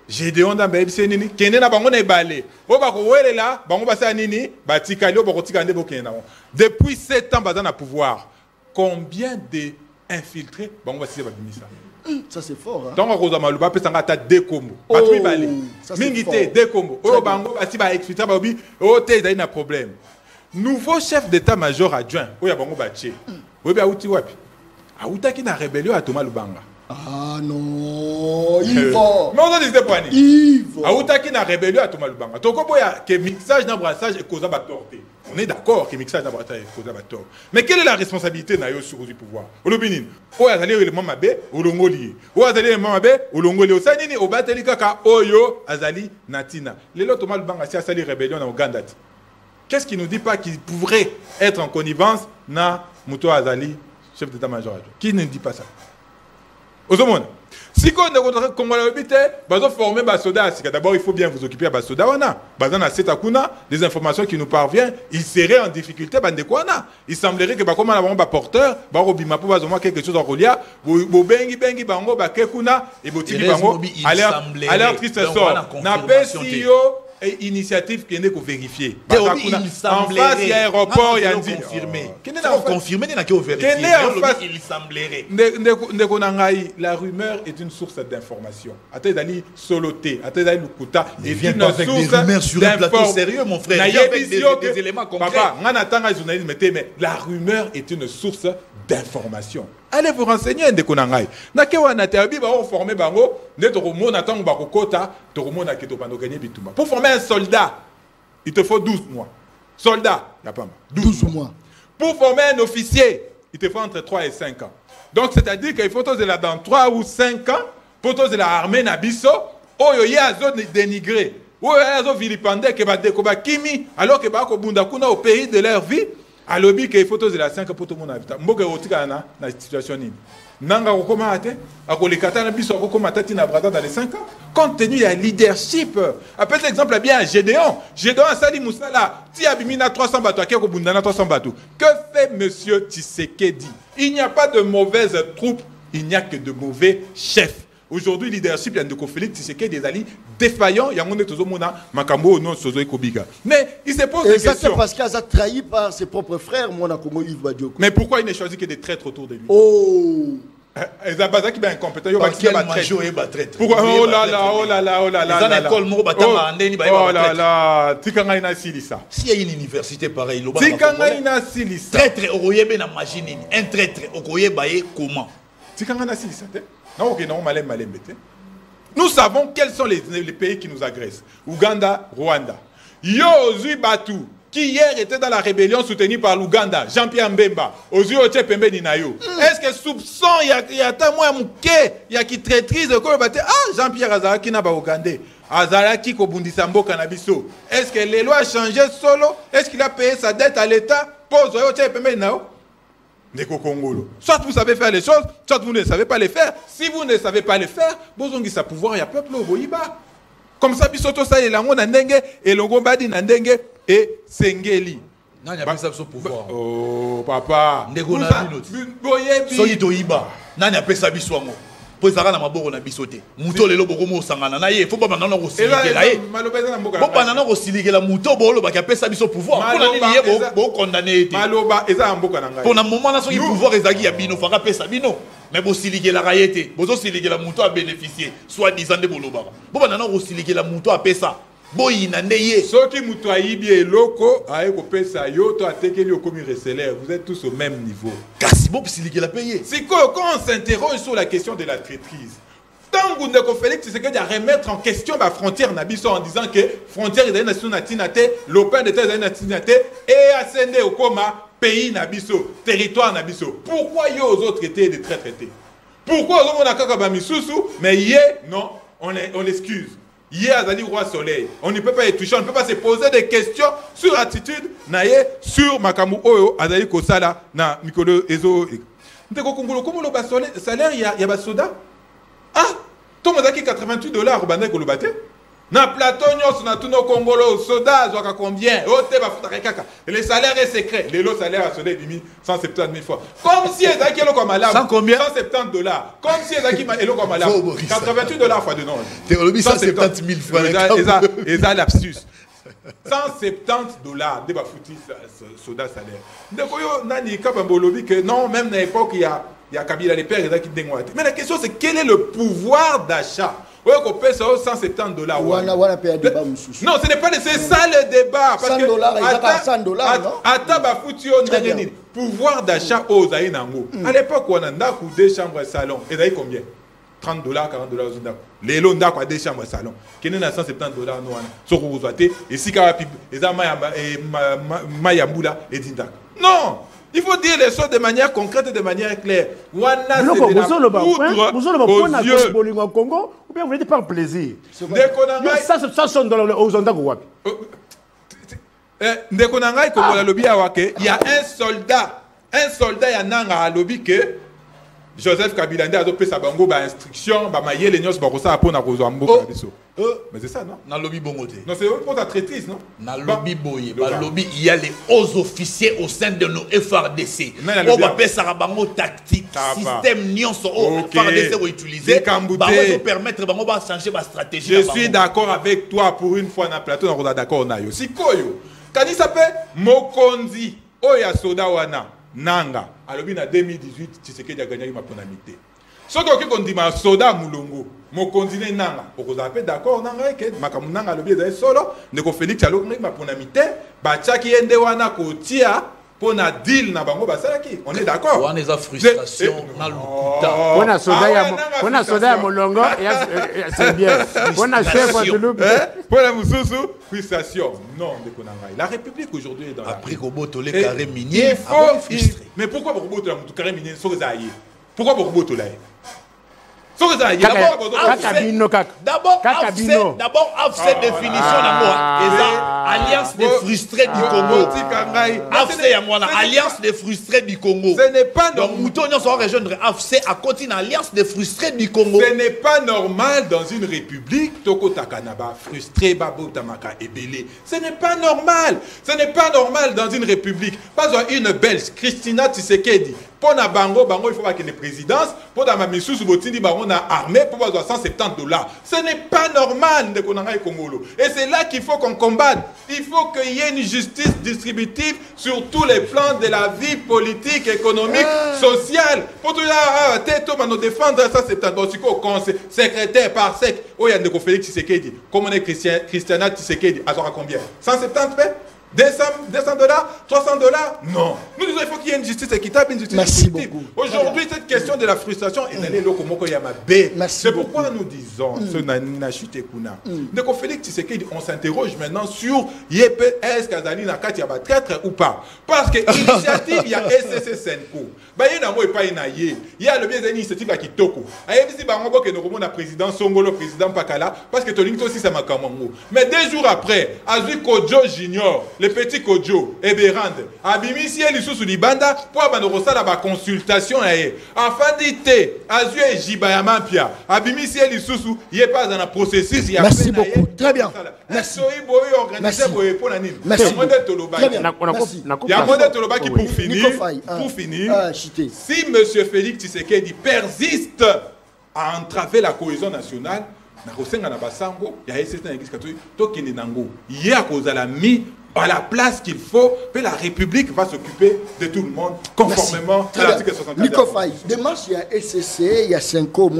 Gédéon dans bebise nini? Kende na bango na ebale. O ba ko welela, bango ba sa nini? Ba tikali o ba ko tikande bo kenda. Depuis 7 ans bazana pouvoir. Combien de infiltrés bango ba si ba bimisa? Ça c'est fort hein. Donc Rosa Maluba peut s'engata deux combos. Pas tout balé. Mingité deux combos. O bango ba si ba exfiltrer ba bi o te da ina problème. Nouveau chef d'état-major adjoint, o ya bango ba tché. Oui, bien, outi wapi. Aouta qui n'a rébellion à Thomas Lubanga. Ah non, Yvo. Non, non, c'est pas Yvo. Aouta qui n'a rébellion à Thomas Lubanga. Toko boya que mixage n'a brassage et cause à torté. On est d'accord que mixage n'a brassage et cause à tort. Mais quelle est la responsabilité n'a yo sur du pouvoir? Olobinin. O azali le mamabe, olongoli. O azali le mamabe, olongoli. O sanini o bateli kaka oyo azali natina. Lelo Thomas Lubanga si asali rébellion na Uganda. Qu'est-ce qui nous dit pas qu'il pourrait être en connivence na Mouto Azali, chef d'état-major. Qui ne dit pas ça? Ozomona. Si on est Congolais, vous formez des soldats. D'abord, il faut bien vous occuper des soldats. Des informations qui nous parviennent, ils seraient en difficulté. Il semblerait que comme on a un porteur, quelque chose en reliant, alerte triste sort. Et initiative qui est vérifier. En face, il y a aéroport, il y a confirmé. Confirmé, il semblerait. La rumeur est une source d'information. Est une source d'information. Sérieux, mon frère. Avec des éléments concrets. Papa, mais la rumeur est une source d'information. Allez vous renseigner ndeko nangai. Nake wana tabi ba former bango, neto mona tango ba kokota, to mona ke to pando gagner bitumba. Pour former un soldat, il te faut 12 mois. Soldat, y a pas 12 mois. Pour former un officier, il te faut entre 3 et 5 ans. Donc c'est-à-dire qu'il faut de là dans 3 ou 5 ans pour de la armée na biso, oyo ya zone dénigré. Oyo ya zone vilipendé ke ba dekoba kimi alors que ba ko bunda kuna au pays de leur vie. À l'objet qu'il faut de la 5 pour tout le monde habitant. Mboka otika na situation ni. Nanga kokoma ate, akolikata na biso kokoma tati na brada dans les 5 ans. Compte tenu du leadership. Appelle l'exemple bien Gédéon. Gédéon Sali Moussala, ti abimina 300 bateaux, qui ko bundana 300 bateaux. Que fait monsieur Tshisekedi? Il n'y a pas de mauvaise troupe il n'y a que de mauvais chefs. Aujourd'hui, le leadership, il y a de Félix Tshisekedi des alliés défaillants. Il y a un Makambo non Sozo Ekobiga. Mais il se pose des questions. C'est parce qu'il a trahi par ses propres frères, mon Congo Yves Badioko. Mais pourquoi il n'a choisi que des traîtres autour de lui? Oh! Ils ont pas qui est incompétent. Pourquoi? Oh là là, oh là là, oh là là. Oh là là, Tikanga ina silisa. S'il y a une université pareille, Tikanga ina silisa. Traître okoyebe na machine, un traître okoyeba comment? Tikanga ina silisa. Non, ok, non, malem bete. Nous savons quels sont les pays qui nous agressent. Ouganda, Rwanda. Yozu Batu, qui hier était dans la rébellion soutenue par l'Ouganda, Jean-Pierre Mbemba, Ozu Oche Pembe Ninayo. Est-ce que soupçon, il y a tant moins mouké, il y a qui traîtrise, Jean-Pierre Azaraki n'a pas Ougandais. Azaraki Kobundissambo Cannabiso. Est-ce que les lois ont changé solo? Est-ce qu'il a payé sa dette à l'État? Pose Oche Pembe Ninayo. Soit vous savez faire les choses, soit vous ne savez pas les faire. Si vous ne savez pas les faire, vous avez sa pouvoir, il y a peuple au Boïba. Comme ça, Bisoto ça et l'ango nandenge et l'ongo badi nandenge et sengeli. Non, il y a pas ça sur pouvoir. Oh papa. Ndego na bino. Boyebi. Soyi toyiba. Nani appelle ça biswango. Po ezaka na maboko na bisote. Muto lelo boko mo sangana na ye, faut pas banana ko silikela ye. Faut banana ko silikela muto bolo ba appelle ça biso pouvoir. Pour nani ye bo condamner été. Maloba eza mboka na ngai. Pour na moment na soki pouvoir ezaki ya bino faka pesa bino. Mais bo silikela kayete. Bozo silikela muto a bénéficier soit disant de bolo baka. Bo banana ko silikela muto a pesa. Boyina ndeye. Soki muto ayibi eloko aye ko pesa yo to atekeli okomi reseller. Vous êtes tous au même niveau. Kasi bo silikela la payer. C'est quand on s'interroge sur la question de la traîtrise. Tant que Félix Tshisekedi à remettre en question la frontière Nabiso en disant que frontière est nation natinate, l'open de terre natinate et ascender au coma pays Nabiso, territoire Nabiso. Pourquoi yo aux autres traités de traités? Pourquoi aux autres on a Kabamisusu mais yé non, on l'excuse. Hier, Azali Roi Soleil, on ne peut pas être touché, on ne peut pas se poser des questions sur l'attitude, sur Makamu Oyo, Azali Kosala, na Mikolo Ezo. Ndeko Kongolo, comment le salaire, il y a Basoda? Ah, Tomazaki $88 au Bandai Kolobate? Na plateau, on a tout nos Congolo, soda, zoaka combien? Oh, te ba kaka. Le salaire est secret. Le lot salaire a sonné 170 000 fois. Comme si Ezaki est comme malade. Sans combien? $170. Comme si Ezaki est comme malade. $88 fois de non. Théologie 170 000 fois. Eza lapsus. $170 de ba fouti soda salaire. Donc yo nani kabambolobi que non, même à l'époque il y a Kabila les pères qui dengoate. Mais la question c'est quel est le pouvoir d'achat? Oui, on paie ça $170. Non, ce n'est pas c'est ça le débat. Parce $100, il y a $100, non? Pouvoir d'achat aux Aïnango. À l'époque, on a deux chambres et salon. Et d'ailleurs, combien? $30, $40 aux Ndako. Les lots Ndako à deux chambres et salon. Qui est à $170, nous, vous avez et si Karapi, et Mayambula et Dindako. Non! Il faut dire les choses de manière concrète et de manière claire. Wana, c'est de la poudre aux yeux. Congo, ou bien vous voulez par plaisir. Ça, c'est $100 aux Ondago. Ndekonangai, comme la lobby à Wake, il y a un soldat, il y a Nanga à lobby que Joseph Kabila a adopté sa bango, instruction, mailler les nyos, barossa, pour na rozambo. Mais c'est ça, non? Dans le lobby bongote. Non, c'est pour la traîtrise, non? Dans le lobby boye. Dans le lobby, il y a les hauts officiers au sein de nos FRDC. On va faire ça bango tactique. Système nion sur FRDC ou utilisé. Bango permettre bango va changer ma stratégie. Je suis d'accord avec toi pour une fois dans le plateau, on est d'accord na yo. Si koyo, quand il s'appelle Mokonzi, Oya Soda Wana, Nanga. Alors, en 2018, Tshisekedi a gagné ma ponamité. Ce qu'on dit, Soda Moulongo, mon continent Nanga. Pour vous appeler d'accord, Nanga, que Makamunanga le biais solo, ne ko Félix Allo ma ponamité, Bachaki Endewana Kotia, pour na deal na bango basalaki. On est d'accord. On est en frustration dans le putain. On a soda Moulongo, c'est bien. On a chef de loup. Pour la Moussoussou, frustration. Non, de Konanga. La République aujourd'hui est dans la. Après Koboto les carrés miniers, mais pourquoi Koboto les carrés miniers sont zaïe? Pourquoi Koboto là? D'abord, cette définition d'amour, Alliance des frustrés du Congo. Alliance des frustrés du Congo. Ce n'est pas normal. Donc, Moutonio sera rejoindre AFC à côté de l'Alliance des frustrés du Congo. Ce n'est pas normal dans une république. Toko Takanaba, frustré, Babo Tamaka et Belé. Ce n'est pas normal. Ce n'est pas normal dans une république. Pas une Belge, Christina Tshisekedi. Pour na bango, il faut qu'il y ait une présidence. Pour na mamisou Soubotini, on a armé pour avoir $170. Ce n'est pas normal de Konanga Congolo. Et c'est là qu'il faut qu'on combatte. Il faut qu'il y ait une justice distributive sur tous les plans de la vie politique, économique, sociale. Pour tout ça, nous défendre $170. Secrétaire par sec. Oh, il y a un Félix Tshisekedi. Comment est Christiana Tshisekedi? À combien? 170 paix? $200, $300? Non. Nous disons qu'il faut qu'il y ait une justice équitable, une justice distributive. Aujourd'hui, cette question de la frustration est allée là. C'est pourquoi nous disons, ce Nachute Kuna, de Félix Tshisekedi, on s'interroge maintenant sur est-ce qu'Azali n'a qu'à y traître ou pas. Parce que l'initiative, il y a SCC Senko. Il y a le bien des initiatives à Kitoko. Il y a le président Songolo, président Pakala, parce que Tolinto aussi, c'est ma camongo. Mais 2 jours après, Azu Kodjo Junior, le petit Kodjo, Eberand, Abimisi et Lissou Libanda, pour avoir la consultation, afin d'être Azu et Jibayama Pia, Abimisi et Lissou, il n'y a pas dans le processus. Merci beaucoup, très bien. Merci. Merci. Il y a un modèle Toloba qui, pour finir, si M. Félix Tshisekedi persiste à entraver la cohésion nationale, il y a mis à la place qu'il faut, puis la République va s'occuper de tout le monde conformément à l'article 64. Nikofai, démarche, il y a SCC, il y a 5 ans,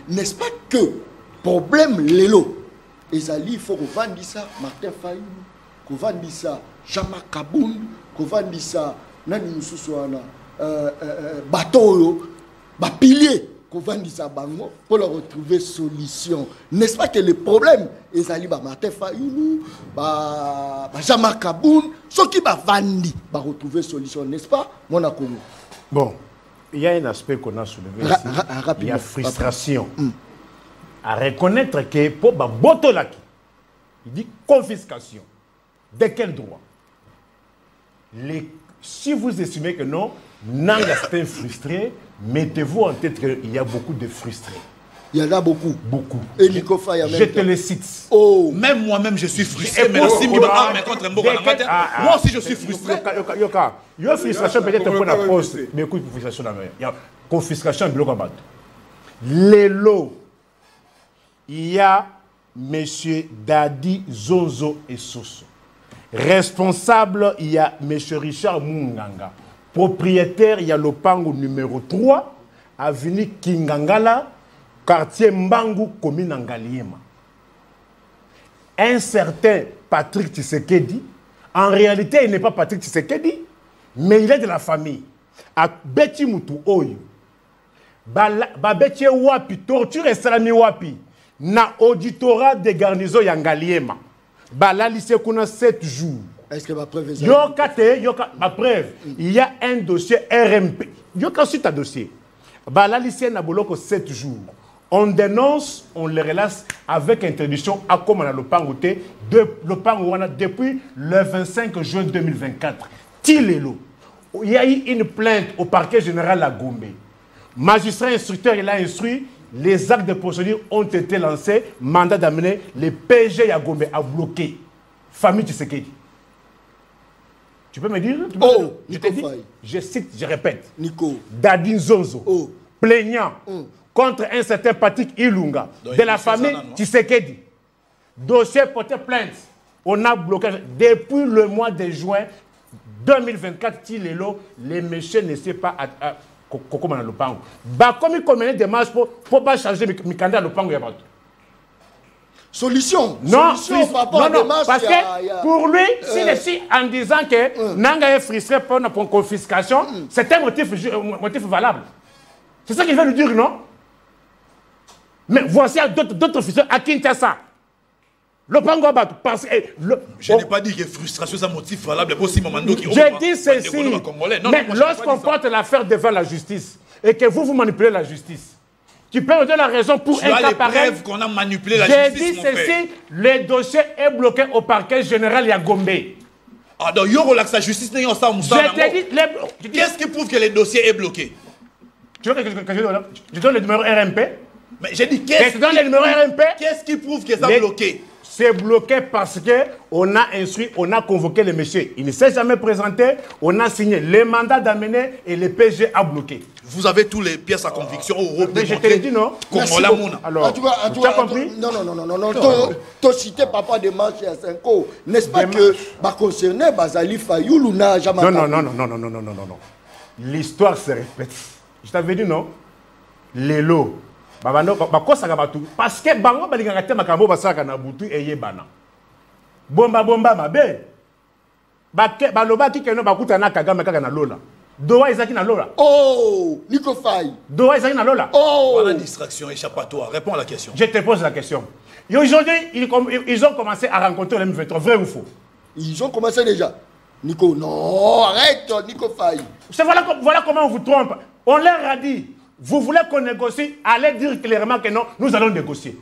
n'est-ce pas que problème l'élo? Il faut qu'on vende ça, Martin Fayou, qu'on vende ça, Jama Kaboun, qu'on vende ça, Nani Moussouana, bateau, pilier. Qu'on vende ça bango pour leur retrouver solution. N'est-ce pas que le problème est allé Martin Fayou, Jama Kaboun, ceux qui va vendre, va retrouver solution, n'est-ce pas, mon Congo? Bon, il y a un aspect qu'on a soulevé ici. Il y a frustration. À reconnaître que pour Botolaki, il dit confiscation. De quel droit? Si vous estimez que non, Nanga c'est frustré, mettez-vous en tête qu'il y a beaucoup de frustrés. Il y en a beaucoup. Beaucoup. Et Nikofa, il y a je te le cite. Oh. Même moi-même, je suis frustré. Moi aussi, je suis frustré. Il y a frustration peut-être pour la poste. Mais écoute, frustration dans il y a confiscation et bloc à battre. Les lots, il y a M. Dadi Zonzo et Soso. Responsable, il y a M. Richard Munganga. Propriétaire, il y a le pango numéro 3, avenue Kingangala, quartier Mbangu, commune Angaliema. Un certain Patrick Tshisekedi, en réalité, il n'est pas Patrick Tshisekedi, mais il est de la famille. À Beti Mutu Oyo, Babeti Wapi, torture et salami Wapi, na auditorat de garnison Yangaliema. Bala lycée qu'on a 7 jours. Est-ce que ma preuve est ma preuve, il y a un dossier RMP. Yoka suite à dossier. Bala lycée n'a boloko 7 jours. On dénonce, on les relâche avec introduction à comme on a le pangoté depuis le 25 juin 2024. Tilelo. Il y a eu une plainte au parquet général à Gombe. Magistrat instructeur, il a instruit. Les actes de procédure ont été lancés. Mandat d'amener les PG à Gombe à bloquer. Famille Tshisekedi. Tu peux me dire? Je te dis, je cite, je répète. Nico. Dadin Zonzo. Plaignant contre un certain Patrick Ilunga de la famille Tshisekedi. Dossier porté plainte. On a bloqué depuis le mois de juin 2024. Les messieurs ne savent pas. Comme on a le pango. Comme il commande des marches pour pas changer mes candidats le pango. Solution. Non, non, parce que pour lui, s'il est si en disant que Nanga est frustré pour une confiscation, c'est un motif valable. C'est ça qu'il veut lui dire, non? Mais voici d'autres frustrations à Kinshasa. Le pango parce que je n'ai pas dit que frustration c'est un motif valable. Je dis ceci. Mais lorsqu'on porte l'affaire devant la justice et que vous manipulez la justice, Tu peux me donner la raison pour un cas pareil. Qu'on a manipulé la justice. J'ai dit ceci, le dossier est bloqué au parquet général Yagombe. Ah, donc, yo relax la justice, n'est pas je t'ai dit, qu'est-ce qui prouve que le dossier est bloqué? Tu veux que je donne le numéro RMP? Mais j'ai dit, qu'est-ce qui prouve que ça est bloqué? C'est bloqué parce qu'on a instruit, on a convoqué le monsieur. Il ne s'est jamais présenté, on a signé les mandats d'amener et le PG a bloqué. Vous avez tous les pièces à conviction au Europe. Mais je te l'ai dit, non? Alors, tu as compris? Non. Tu cité papa de marche à 5 ans. N'est-ce pas que concerné Bazali Fayoulou n'a jamais... Non. L'histoire se répète. Je t'avais dit, non? Les lots. Parce que bango balingaka te makambo basaka na butu eye bana bomba mabe baloba ki keno bakuta na Kagame kaka na lola doa ezaki na lola Nico Faye doa ezaki na lola voilà distraction échappatoire réponds à la question. Je te pose la question. Et aujourd'hui ils ont commencé à rencontrer les M23, vrai ou faux? Ils ont commencé déjà. Nico, non, arrête Nico Faye. Voilà comment on vous trompe. On leur a dit, vous voulez qu'on négocie, allez dire clairement que non, nous allons négocier.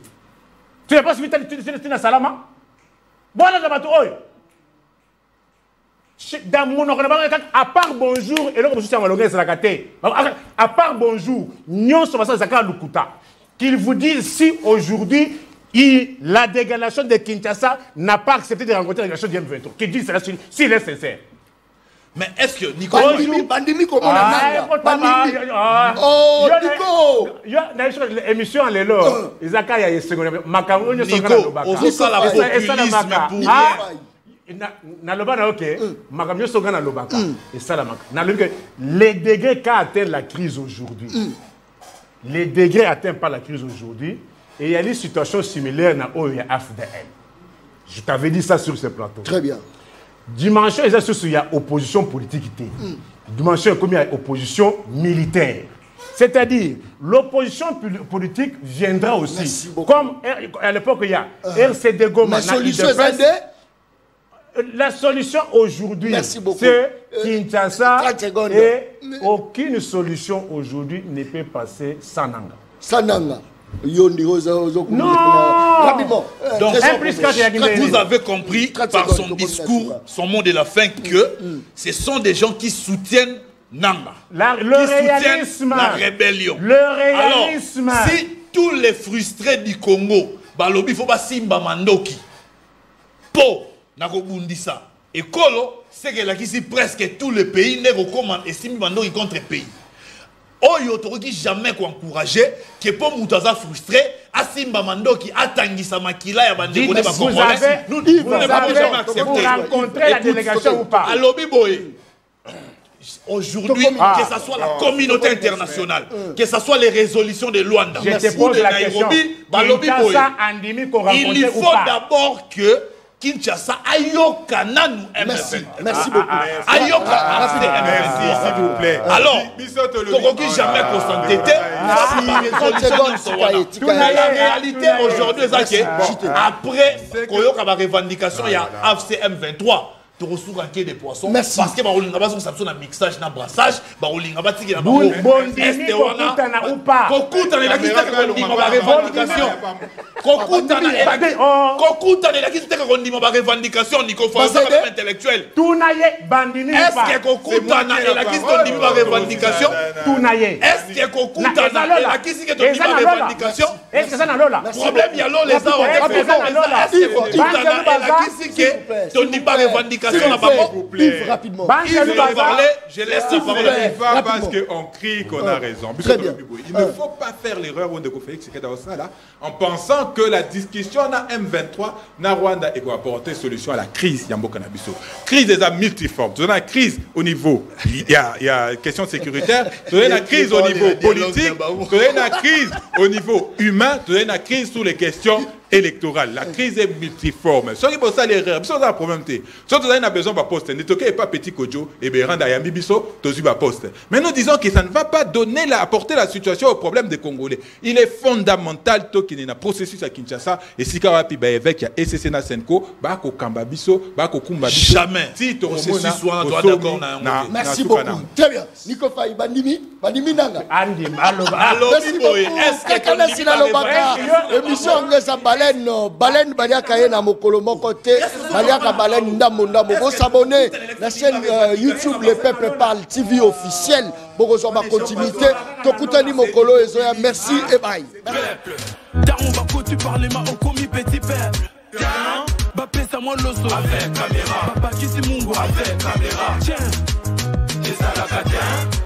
Tu n'es pas suivi de Salama? Voilà, dans mon à part bonjour, et là, à part bonjour, qu'ils vous disent si aujourd'hui, la délégation de Kinshasa n'a pas accepté de rencontrer la délégation du M23. Qu'ils disent cela s'il est sincère. Mais est-ce que Nicolas... Bandimi comment on a Nico il y a une émission à l'élo. Isaka ya secondaire. Nico, on ça la populisme pour Naloba na ok. Makamyo soga na lobaka. Et ça la maka. Les degrés qu'a atteint la crise aujourd'hui. Les degrés atteints par la crise aujourd'hui. Et il y a des situations similaires dans l'AFDL. Je t'avais dit ça sur ce plateau. Très bien. Dimension, il y a opposition politique. Dimension, comme il y a opposition militaire. C'est-à-dire, l'opposition politique viendra aussi. Comme à l'époque, il y a RCD Goma. La solution aujourd'hui, c'est Kinshasa. Et aucune solution aujourd'hui ne peut passer sans Nanga. Sans Nanga. Non. Rapidement. Donc, vous avez compris par son discours, son mot de la fin, que ce sont des gens qui soutiennent Nanga. Le réalisme. La rébellion. Le réalisme. Alors, si tous les frustrés du Congo, balobi faut pas simba mandoki. Po, nako bundisa. Et Kolo, c'est que là ici presque tous les pays ne recommandent et simba mandoki contre pays. Oyo tokoki jamais encourager que pour mutaza frustré asimba mandoki atangisa makila ya bandeko ne ba congolais nous ne pouvons jamais accepter pour rencontrer la délégation ou pas alobi boy aujourd'hui que ça soit la communauté internationale que ça soit les résolutions de Luanda je te pose la question il faut d'abord que Kinshasa ayoka nanu merci beaucoup ayoka merci s'il vous plaît alors tokoki jamais s'entêter la réalité aujourd'hui c'est que après koyoka ba revendication il y a AFC M23 tu reçois un des poissons parce que barolinga baso ça na mixage na brassage barolinga batiki na bango est wana ou pas kokuta na kisi ka kondima ba revendication kokuta na kisi ka kondima ba revendication niko fa intellectuel tunaye bandini est-ce que kokuta na kisi kondima ba revendication tunaye est-ce que kokuta na kisi ka kondima ba revendication est-ce que ça na lola problème ya lola les ça est-ce que kokuta na kisi que kondima revendication. Rapidement. Il va parler, je laisse la parole. Parce qu'on crie qu'on a raison. Il ne faut pas faire l'erreur de Félix en pensant que la discussion à M23 na Rwanda et apporter solution à la crise Yambo Kanabiso. Crise des âmes multiformes. Tu as la crise au niveau, il y a question sécuritaire, tu as la crise au niveau politique, tu as la crise au niveau humain, tu as la crise sur les questions électorale, la crise est multiforme. Ceux qui pensent à l'erreur, ils ont un problème. Ceux qui ont besoin de poste, ne toquez pas petit Kojo et Beranda Yambi Bisso, tozu ba poste. Mais nous disons que ça ne va pas donner apporter la situation au problème des Congolais. Il est fondamental qu'il y ait un processus à Kinshasa et si Karapi ba évêque ya SSC na Senko, ba ko Kamba Bisso, ba ko Kumba Bisso. Jamais. Si processus soit d'accord na. Merci beaucoup. Très bien. Nico Faye bandimi nanga. Andi maloba. Merci beaucoup. Est-ce que la sila lobaka émission ngeza baleine baliaka ye na mokolo moko te baliaka baleine ndambo bo s'abonner la chaîne YouTube Le Peuple Parle TV officielle pour rejoindre ma continuité tokutani mokolo ezoya merci et bye. Daron bako tu parles ma okomi petit peuple. Bapé ça moi l'osso avec caméra. Papa qui si mungu avec caméra. Tiens. C'est ça la